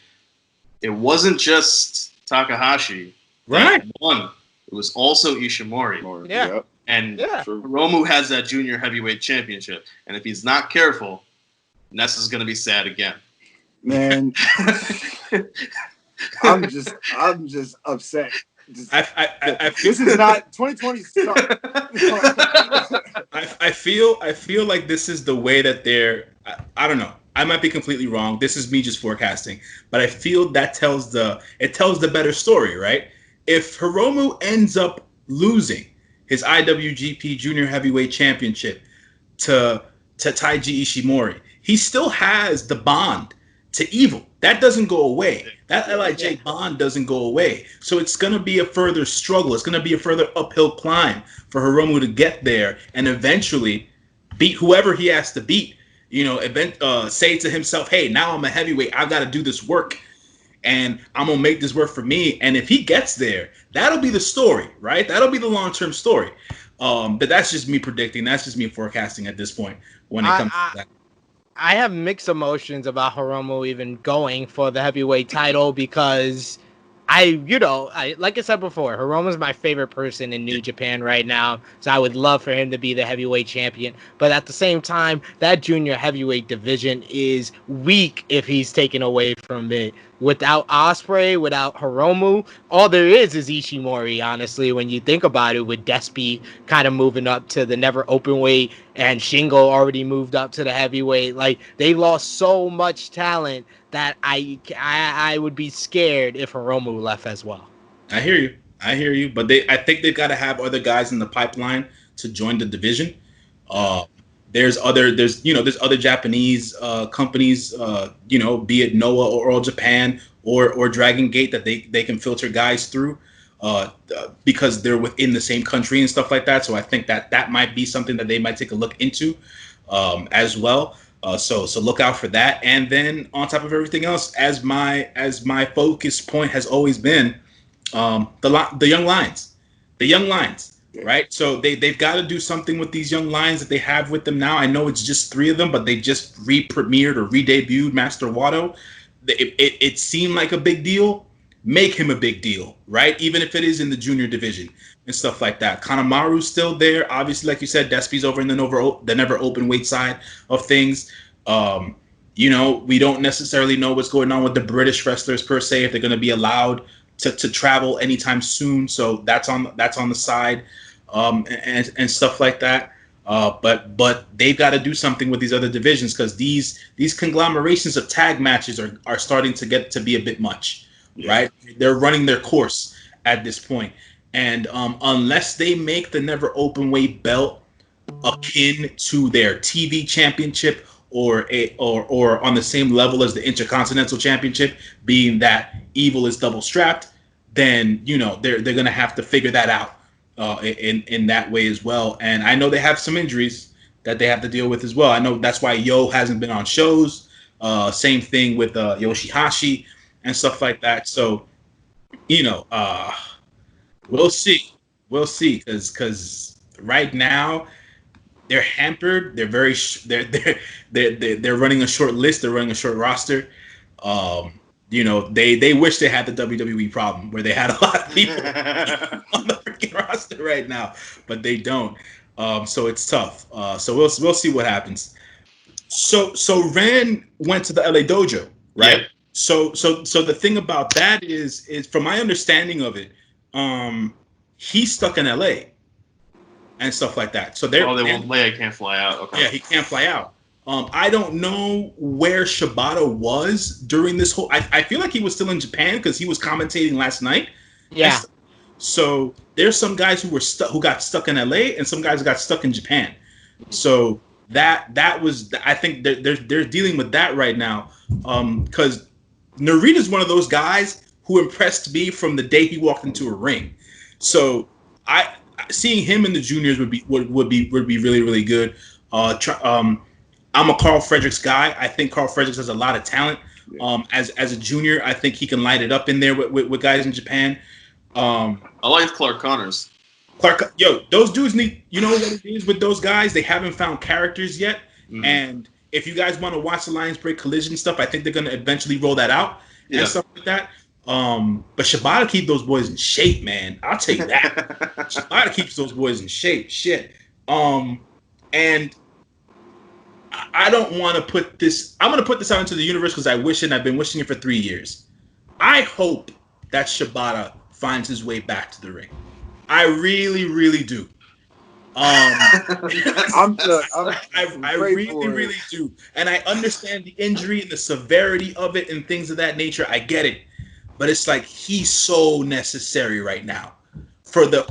it wasn't just Takahashi. Right. One. It was also Ishimori. Yeah. And Yeah. Hiromu has that junior heavyweight championship. And if he's not careful, Ness is going to be sad again. Man, I'm just upset. This is not 2020 stuff. I feel like this is the way that they're. I don't know. I might be completely wrong. This is me just forecasting, but I feel that tells the better story, right? If Hiromu ends up losing his IWGP Junior Heavyweight Championship to Taiji Ishimori, he still has the bond to Evil. That doesn't go away. That LIJ bond doesn't go away. So it's going to be a further struggle. It's going to be a further uphill climb for Hiromu to get there and eventually beat whoever he has to beat. Say to himself, hey, now I'm a heavyweight. I've got to do this work. and I'm gonna make this work for me. And if he gets there, that'll be the story, right? That'll be the long-term story. But that's just me predicting. That's just me forecasting at this point when it comes to that. I have mixed emotions about Hiromu even going for the heavyweight title because like I said before, Hiromu's my favorite person in New Japan right now, so I would love for him to be the heavyweight champion. But at the same time, that junior heavyweight division is weak if he's taken away from it. Without Ospreay, without Hiromu, all there is Ishimori, honestly, when you think about it, with Despy kind of moving up to the never open weight and Shingo already moved up to the heavyweight. Like, they lost so much talent that I would be scared if Hiromu left as well. I hear you. But I think they've got to have other guys in the pipeline to join the division. There's other Japanese companies, be it Noah or All Japan or Dragon Gate that they can filter guys through because they're within the same country and stuff like that. So I think that might be something that they might take a look into as well. So look out for that. And then on top of everything else, as my focus point has always been the young lions. Right, so they've got to do something with these young lions that they have with them now. I know it's just 3 of them, but they just re-premiered or re-debuted Master Wato. It seemed like a big deal. Make him a big deal, right? Even if it is in the junior division and stuff like that. Kanemaru's still there. Obviously, like you said, Despy's over in the never open weight side of things. We don't necessarily know what's going on with the British wrestlers per se, if they're going to be allowed to travel anytime soon. So that's on the side, and stuff like that. But they've got to do something with these other divisions because these conglomerations of tag matches are starting to get to be a bit much, right? They're running their course at this point, and unless they make the never open weight belt akin to their TV championship or on the same level as the Intercontinental Championship, being that Evil is double strapped, then they're going to have to figure that out in that way as well. And I know they have some injuries that they have to deal with as well. I know that's why Yo hasn't been on shows. Same thing with Yoshihashi and stuff like that. So we'll see because right now they're hampered. They're very they're running a short list. They're running a short roster. They wish they had the WWE problem where they had a lot of people on the freaking roster right now, but they don't. So it's tough. So we'll see what happens. So Ren went to the LA Dojo, right? Yep. So the thing about that is from my understanding of it, he's stuck in LA and stuff like that. So Leia can't fly out. Okay. Yeah, he can't fly out. I don't know where Shibata was during this whole. I feel like he was still in Japan because he was commentating last night. Yeah. So there's some guys who got stuck in LA, and some guys who got stuck in Japan. So that was, I think they're dealing with that right now. Because Narita's one of those guys who impressed me from the day he walked into a ring. So seeing him in the juniors would be really, really good. I'm a Carl Fredericks guy. I think Carl Fredericks has a lot of talent. As a junior, I think he can light it up in there with guys in Japan. I like Clark Connors. Those dudes need. You know what it is with those guys? They haven't found characters yet. Mm-hmm. And if you guys want to watch the Lions Break Collision stuff, I think they're going to eventually roll that out and stuff like that. But Shibata keep those boys in shape, man. I'll tell you that. Shibata keeps those boys in shape. Shit. And I don't want to put this. I'm going to put this out into the universe because I wish it, and I've been wishing it for 3 years. I hope that Shibata finds his way back to the ring. I really, really do. I really do. And I understand the injury and the severity of it and things of that nature. I get it. But it's like he's so necessary right now for the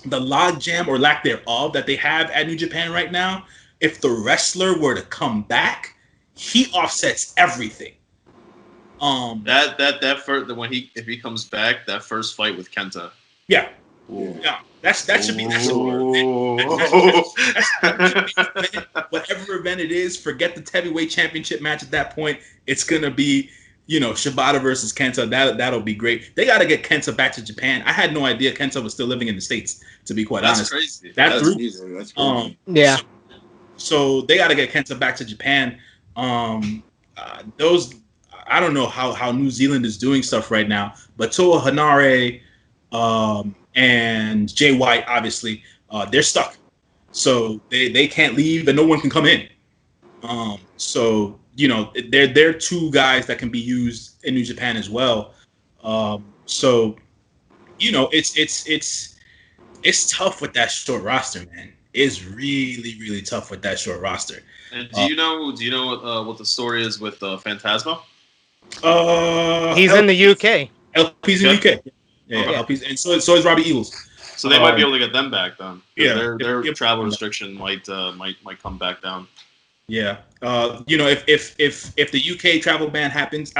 logjam or lack thereof that they have at New Japan right now. If the wrestler were to come back, he offsets everything. If he comes back, that first fight with Kenta. Yeah. Yeah, that should be whatever event it is. Forget the heavyweight championship match at that point. It's gonna be, Shibata versus Kenta. That'll be great. They got to get Kenta back to Japan. I had no idea Kenta was still living in the States. To be quite honest, crazy. That's crazy. Yeah. So they got to get Kenta back to Japan. Those I don't know how New Zealand is doing stuff right now, but Toa Hanare and Jay White, obviously, they're stuck. So they can't leave and no one can come in. So, they're two guys that can be used in New Japan as well. So, it's tough with that short roster, man. It's really, really tough with that short roster. And do you know what the story is with Phantasmo? He's in the UK. LP's in the UK. Yeah. LP's, and so is Robbie Eagles. So they might be able to get them back then. Yeah, their travel restriction might come back down. Yeah, if the UK travel ban happens,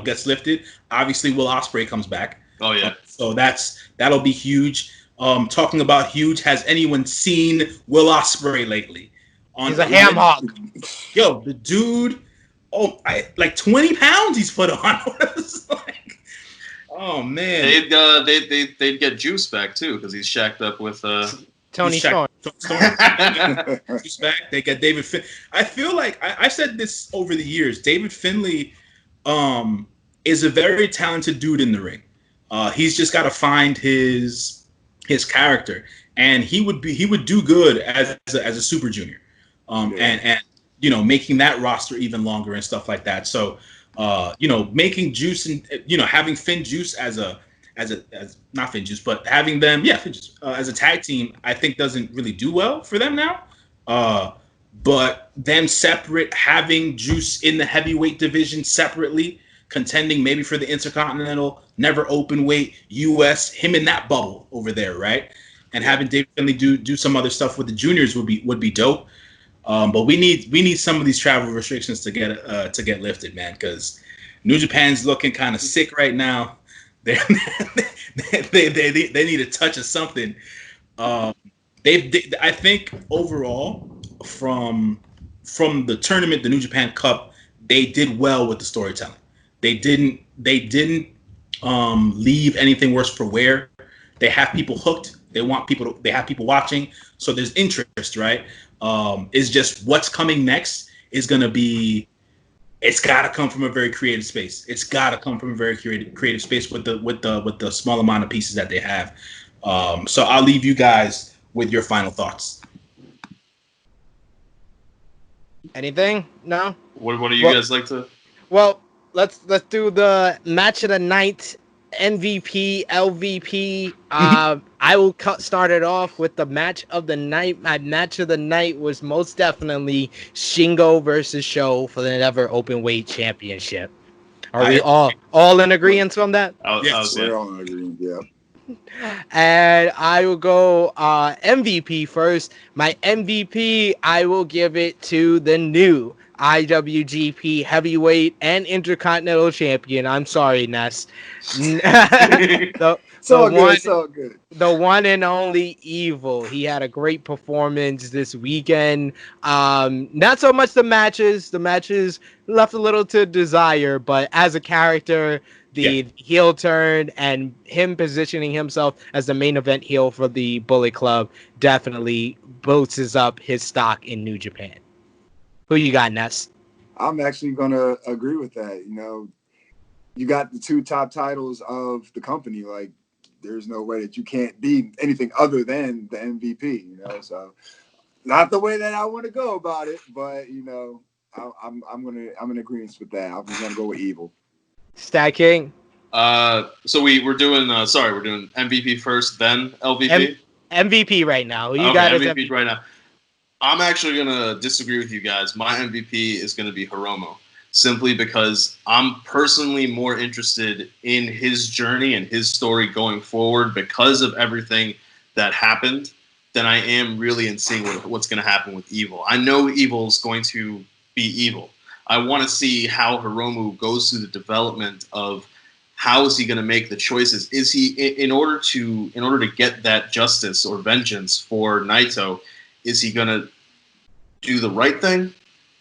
gets lifted, obviously Will Ospreay comes back. Oh yeah. So that'll be huge. Talking about huge, has anyone seen Will Ospreay lately? He's a ham hock. Yo, the dude, like 20 pounds he's put on. Oh man, they'd get Juice back too because he's shacked up with Tony Storm. Juice back. They get David Finlay. I feel like I said this over the years. David Finlay is a very talented dude in the ring. He's just got to find his character, and he would do good as a super junior, and making that roster even longer and stuff like that. So. Making Juice and having Finn Juice as not Finn Juice, but having them, Finn Juice, as a tag team, I think doesn't really do well for them now. But them separate, having Juice in the heavyweight division separately, contending maybe for the Intercontinental, never open weight, US, him in that bubble over there, right? And having David Finlay do some other stuff with the juniors would be dope. But we need some of these travel restrictions to get lifted, man, because New Japan's looking kind of sick right now. They need a touch of something. I think overall from the tournament, the New Japan Cup, they did well with the storytelling. They didn't leave anything worse for wear. They have people hooked. They have people watching. So there's interest, right? Is just what's coming next is going to be. It's got to come from a very creative space. It's got to come from a very creative space with the small amount of pieces that they have. So I'll leave you guys with your final thoughts. Anything? No. What do you guys like to? Well, let's do the match of the night. MVP, LVP. I will start it off with the match of the night. My match of the night was most definitely Shingo versus Sho for the Never Openweight Championship. Are we all in agreement on that? Yes, we're all in agreement. Yeah. And I will go MVP first. My MVP, I will give it to the new IWGP Heavyweight and Intercontinental Champion. I'm sorry, Ness. The one and only Evil. He had a great performance this weekend. Not so much the matches. The matches left a little to desire, but as a character, the heel turn and him positioning himself as the main event heel for the Bullet Club definitely boosts up his stock in New Japan. Who you got, Ness? I'm actually going to agree with that. You got the two top titles of the company. Like, there's no way that you can't be anything other than the MVP, So, not the way that I want to go about it, but, I'm in agreement with that. I'm going to go with Evil. StatKing. So we're doing MVP first, then LVP. MVP right now. You got MVP right now. I'm actually going to disagree with you guys. My MVP is going to be Hiromu, simply because I'm personally more interested in his journey and his story going forward because of everything that happened than I am really in seeing what's going to happen with Evil. I know Evil's going to be evil. I want to see how Hiromu goes through the development of how is he going to make the choices? Is he in order to get that justice or vengeance for Naito? Is he going to do the right thing,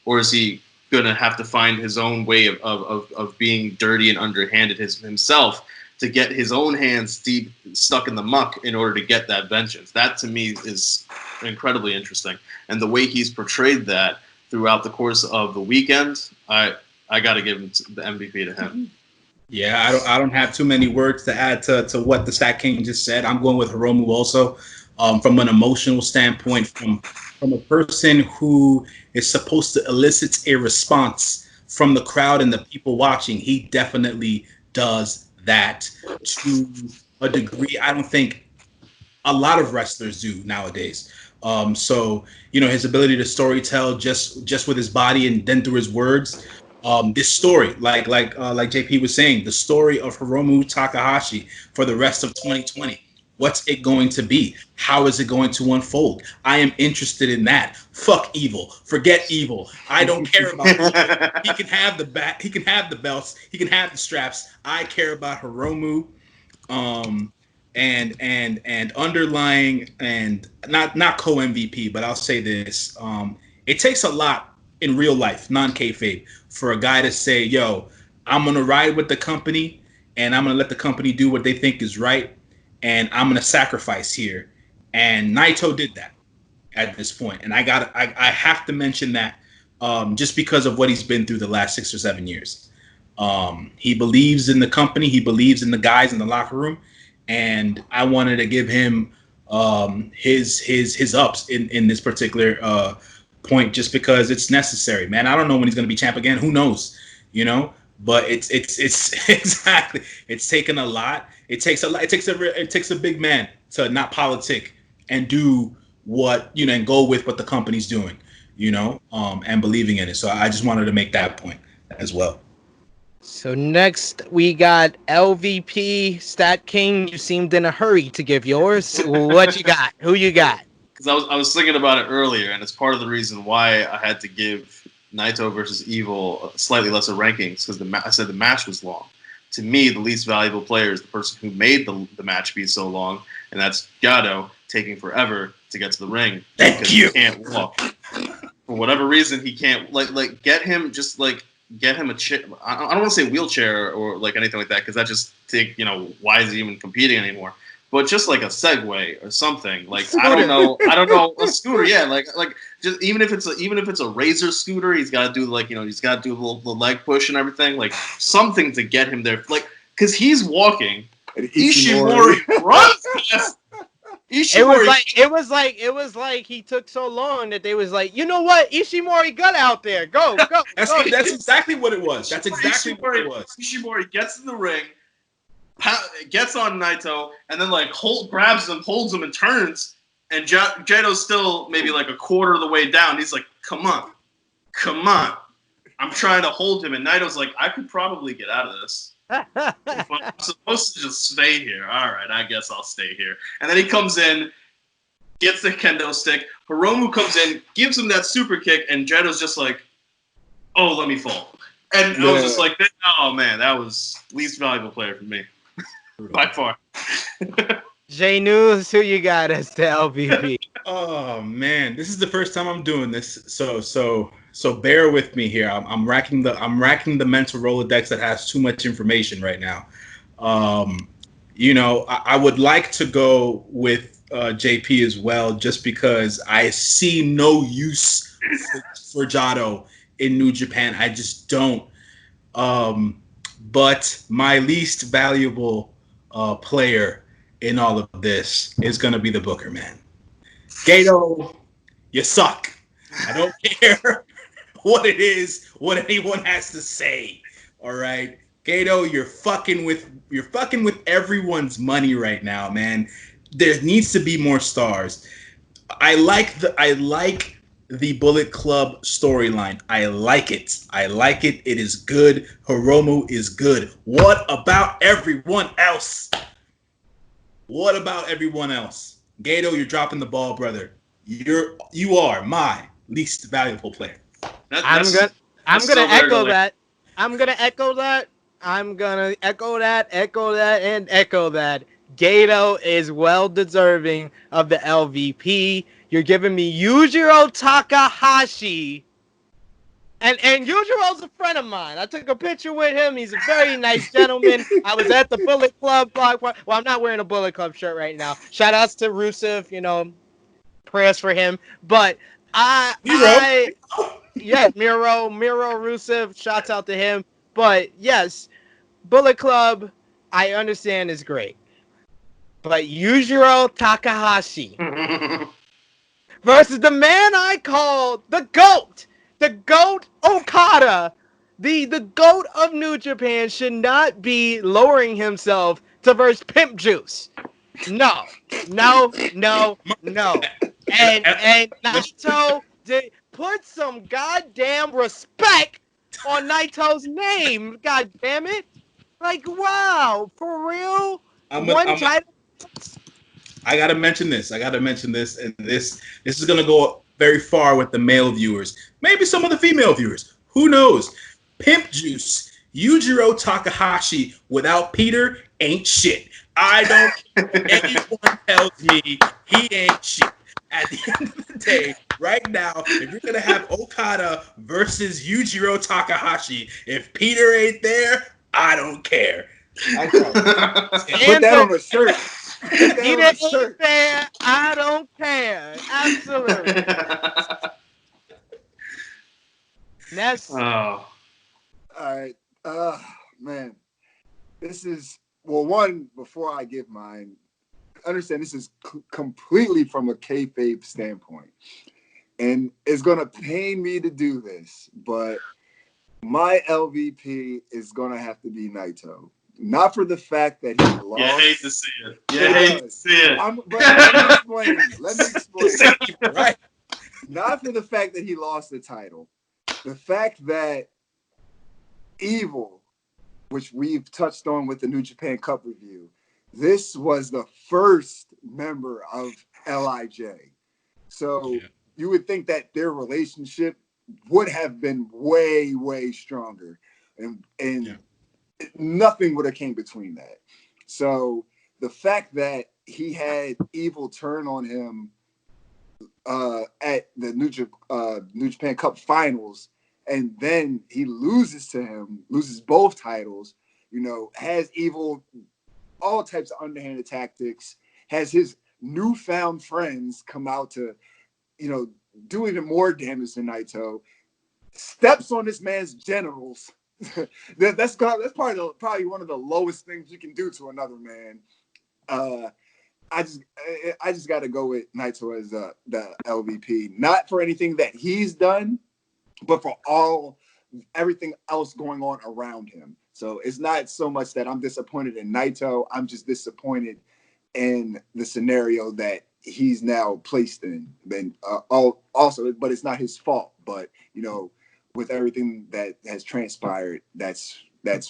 or is he going to have to find his own way of being dirty and underhanded himself to get his own hands deep stuck in the muck in order to get that vengeance? That to me is incredibly interesting, and the way he's portrayed that throughout the course of the weekend, I got to give the MVP to him. Yeah, I don't have too many words to add to what the Stat King just said. I'm going with Hiromu also, from an emotional standpoint, from a person who is supposed to elicit a response from the crowd and the people watching. He definitely does that to a degree I don't think a lot of wrestlers do nowadays. So his ability to storytell just with his body and then through his words. This story, like JP was saying, the story of Hiromu Takahashi for the rest of 2020. What's it going to be? How is it going to unfold? I am interested in that. Fuck Evil. Forget Evil. I don't care about Evil. He can have the bat. He can have the belts. He can have the straps. I care about Hiromu. And underlying, and not co-MVP, but I'll say this. It takes a lot in real life, non-kayfabe, for a guy to say, yo, I'm going to ride with the company and I'm going to let the company do what they think is right, and I'm going to sacrifice here. And Naito did that at this point. And I have to mention that just because of what he's been through the last 6 or 7 years. He believes in the company. He believes in the guys in the locker room. And I wanted to give him his ups in this particular point, just because it's necessary, man. I don't know when he's going to be champ again. Who knows, But it's exactly. It's taken a lot. It takes a lot. It takes a big man to not politic and do what and go with what the company's doing, and believing in it. So I just wanted to make that point as well. So next we got LVP Stat King. You seemed in a hurry to give yours. What you got? Who you got? Because I was thinking about it earlier, and it's part of the reason why I had to give Naito versus Evil slightly lesser rankings, because I said the match was long. To me, the least valuable player is the person who made the match be so long, and that's Gato taking forever to get to the ring. Thank you. He can't walk. For whatever reason, he can't get him a chair. I don't want to say wheelchair or anything like that, because that just why is he even competing anymore? But just like a Segway or something, I don't know, a scooter, yeah, just even if it's a Razor scooter, he's got to do he's got to do the leg push and everything, something to get him there, because he's walking. Ishimori runs past. It was like he took so long that they was like, you know what, Ishimori got out there, go. That's exactly what it was. That's exactly what it was. Ishimori gets in the ring, gets on Naito, and then grabs him, holds him, and turns. And Jeto's still maybe a quarter of the way down. He's like, come on. I'm trying to hold him. And Naito's like, I could probably get out of this. But I'm supposed to just stay here. All right, I guess I'll stay here. And then he comes in, gets the kendo stick. Hiromu comes in, gives him that super kick, and Jeto's just like, oh, let me fall. And I was just like, oh, man, that was least valuable player for me. By far. J News, who you got as the LVP? Oh man, this is the first time I'm doing this, so bear with me here. I'm racking the mental Rolodex that has too much information right now. I would like to go with JP as well, just because I see no use for Jado in New Japan. I just don't. But my least valuable player in all of this is going to be the Booker, man. Gato, you suck. I don't care what it is, what anyone has to say. All right, Gato, you're fucking with everyone's money right now, man. There needs to be more stars. I like the Bullet Club storyline. I like it. It is good. Hiromu is good. What about everyone else? Gato, you're dropping the ball, brother. You are my least valuable player. I'm gonna echo that. I'm gonna echo that, and echo that. Gato is well deserving of the LVP. You're giving me Yujiro Takahashi. And Yujiro's a friend of mine. I took a picture with him. He's a very nice gentleman. I was at the Bullet Club block. Well, I'm not wearing a Bullet Club shirt right now. Shout outs to Rusev, prayers for him. But Hero. yeah, Miro Rusev, shouts out to him. But yes, Bullet Club, I understand is great. But Yujiro Takahashi versus the man I call the GOAT. The GOAT Okada. The GOAT of New Japan should not be lowering himself to verse Pimp Juice. No. No, no, no. And Naito did put some goddamn respect on Naito's name. God damn it. Like, wow, for real? One title. I gotta mention this. And this is gonna go very far with the male viewers. Maybe some of the female viewers. Who knows? Pimp Juice, Yujiro Takahashi without Peter ain't shit. I don't care if anyone tells me he ain't shit. At the end of the day, right now, if you're gonna have Okada versus Yujiro Takahashi, if Peter ain't there, I don't care. Put that on a shirt. He didn't there. I don't care. Absolutely. Ness. Oh. All right. Man. This is, well, one, before I give mine, understand this is completely from a kayfabe standpoint. And it's going to pain me to do this, but my LVP is going to have to be Naito. Not for the fact that he lost. You hate to see it. You hate to see it. But let me explain. Right. Not for the fact that he lost the title. The fact that Evil, which we've touched on with the New Japan Cup review, this was the first member of LIJ. So you would think that their relationship would have been way, way stronger. And nothing would have came between that. So the fact that he had Evil turn on him at the New Japan Cup finals, and then he loses to him, loses both titles, has Evil, all types of underhanded tactics, has his newfound friends come out to, do even more damage than Naito, steps on this man's genitals. That's probably one of the lowest things you can do to another man. I just got to go with Naito as the LVP, not for anything that he's done, but for everything else going on around him. So it's not so much that I'm disappointed in Naito. I'm just disappointed in the scenario that he's now placed in. Also, but it's not his fault. But with everything that has transpired, that's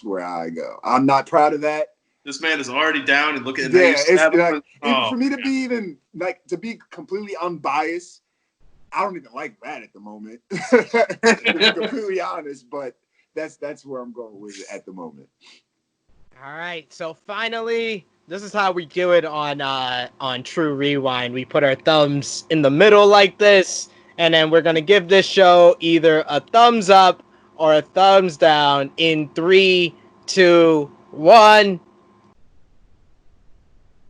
where I go. I'm not proud of that. This man is already down, and look at for me to be even to be completely unbiased. I don't even like that at the moment. To be completely honest, but that's where I'm going with it at the moment. All right, so finally, this is how we do it on True Rewind. We put our thumbs in the middle like this, and then we're gonna give this show either a thumbs up or a thumbs down in 3, 2, 1.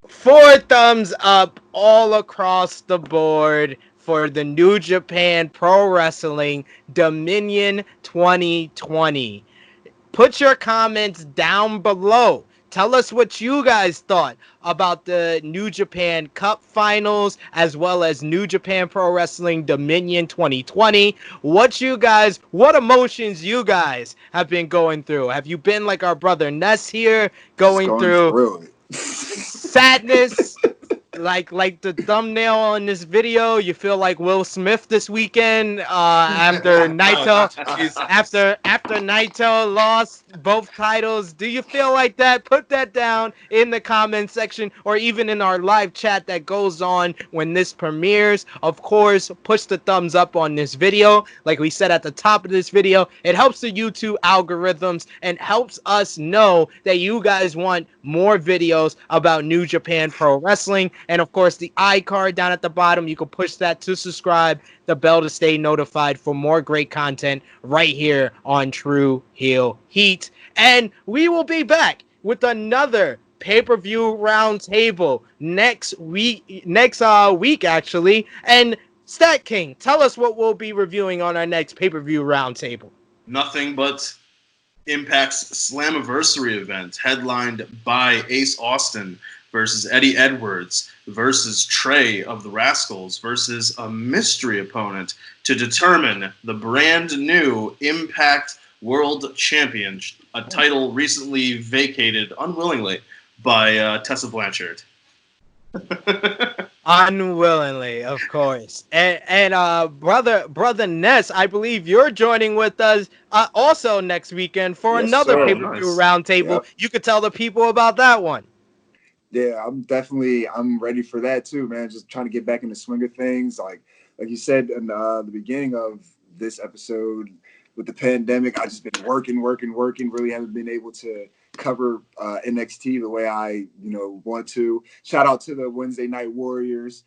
4 thumbs up all across the board for the New Japan Pro Wrestling Dominion 2020. Put your comments down below. Tell us what you guys thought about the New Japan Cup Finals as well as New Japan Pro Wrestling Dominion 2020. What emotions you guys have been going through? Have you been like our brother Ness here, going through sadness, like the thumbnail on this video, you feel like Will Smith this weekend after Naito after Naito lost both titles. Do you feel like that? Put that down in the comment section or even in our live chat that goes on when this premieres. Of course, push the thumbs up on this video. Like we said at the top of this video, it helps the YouTube algorithms and helps us know that you guys want more videos about New Japan Pro Wrestling. And of course, the iCard down at the bottom, you can push that to subscribe, the bell to stay notified for more great content right here on True Heel Heat. And we will be back with another pay-per-view roundtable next week actually. And Stat King, tell us what we'll be reviewing on our next pay-per-view roundtable. Nothing but Impact's Slammiversary event, headlined by Ace Austin versus Eddie Edwards versus Trey of the Rascals versus a mystery opponent to determine the brand new Impact World Champion, a title recently vacated unwillingly by Tessa Blanchard. Unwillingly, of course. And brother Ness, I believe you're joining with us also next weekend for Yes, another sir. pay-per-view Nice. roundtable. Yep. You could tell the people about that one. Yeah, I'm ready for that too, man. Just trying to get back in the swing of things. Like you said in the beginning of this episode, with the pandemic, I just been working. Really haven't been able to cover NXT the way I want to. Shout out to the Wednesday Night Warriors,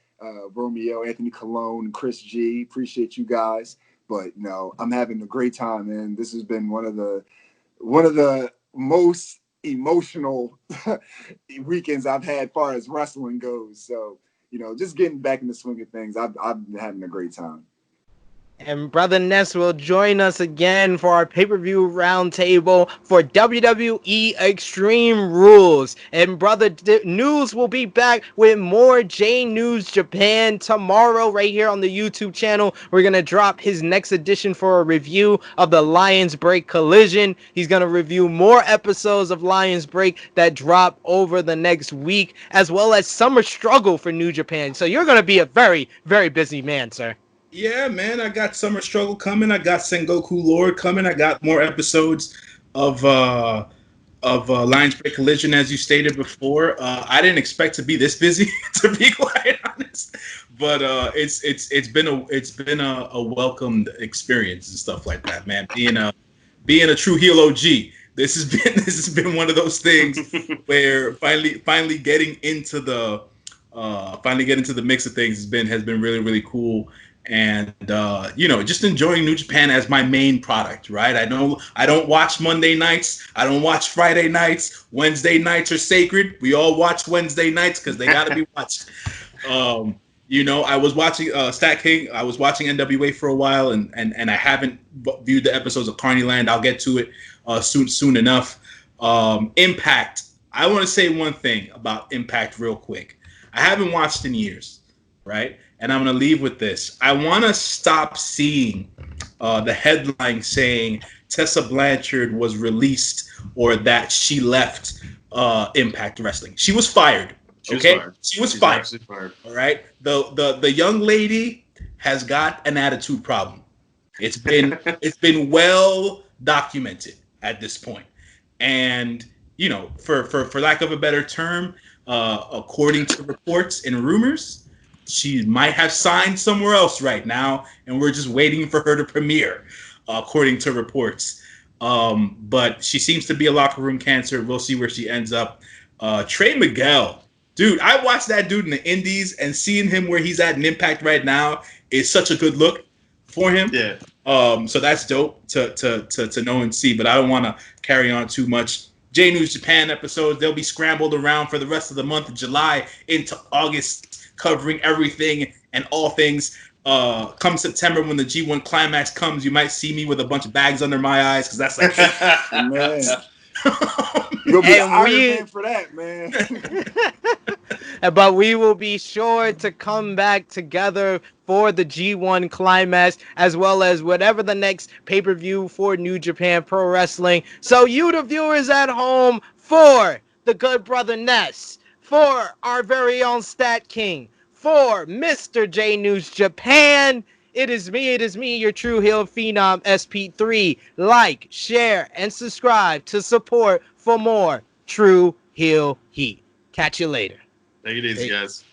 Romeo, Anthony Colon, and Chris G. Appreciate you guys. But I'm having a great time, man. This has been one of the most emotional weekends I've had far as wrestling goes. So, just getting back in the swing of things, I've been having a great time. And Brother Ness will join us again for our pay-per-view roundtable for WWE Extreme Rules. And Brother News will be back with more J News Japan tomorrow right here on the YouTube channel. We're going to drop his next edition for a review of the Lions Break Collision. He's going to review more episodes of Lions Break that drop over the next week, as well as Summer Struggle for New Japan. So you're going to be a very, very busy man, sir. Yeah, man, I got Summer Struggle coming. I got Sengoku Lord coming. I got more episodes of Lions Break Collision, as you stated before. I didn't expect to be this busy, to be quite honest. But it's been a welcomed experience and stuff like that, man. Being a true heel OG. This has been one of those things where finally getting into the mix of things has been really, really cool. And just enjoying New Japan as my main product, right? I don't watch Monday nights. I don't watch Friday nights. Wednesday nights are sacred. We all watch Wednesday nights because they got to be watched. I was watching StatKing. I was watching NWA for a while, and I haven't viewed the episodes of Carneyland. I'll get to it soon enough. Impact. I want to say one thing about Impact real quick. I haven't watched in years, right? And I'm going to leave with this. I want to stop seeing the headline saying Tessa Blanchard was released or that she left Impact Wrestling. She was fired. She was fired. All right. The young lady has got an attitude problem. It's been well documented at this point. And for lack of a better term, according to reports and rumors, she might have signed somewhere else right now, and we're just waiting for her to premiere, according to reports. But she seems to be a locker room cancer. We'll see where she ends up. Trey Miguel, dude, I watched that dude in the Indies, and seeing him where he's at in Impact right now is such a good look for him. Yeah. So that's dope to know and see. But I don't want to carry on too much. J News Japan episodes, they'll be scrambled around for the rest of the month of July into August, covering everything and all things. Come September, when the G1 climax comes, you might see me with a bunch of bags under my eyes, because that's like, Man. You'll be an Iron Man for that, man. But we will be sure to come back together for the G1 climax, as well as whatever the next pay-per-view for New Japan Pro Wrestling. So you, the viewers at home, for the good brother Ness, for our very own Stat King, for Mr. J News Japan, it is me, your true heel phenom SP3. Like, share, and subscribe to support for more true heel heat. Catch you later. Take it easy, guys.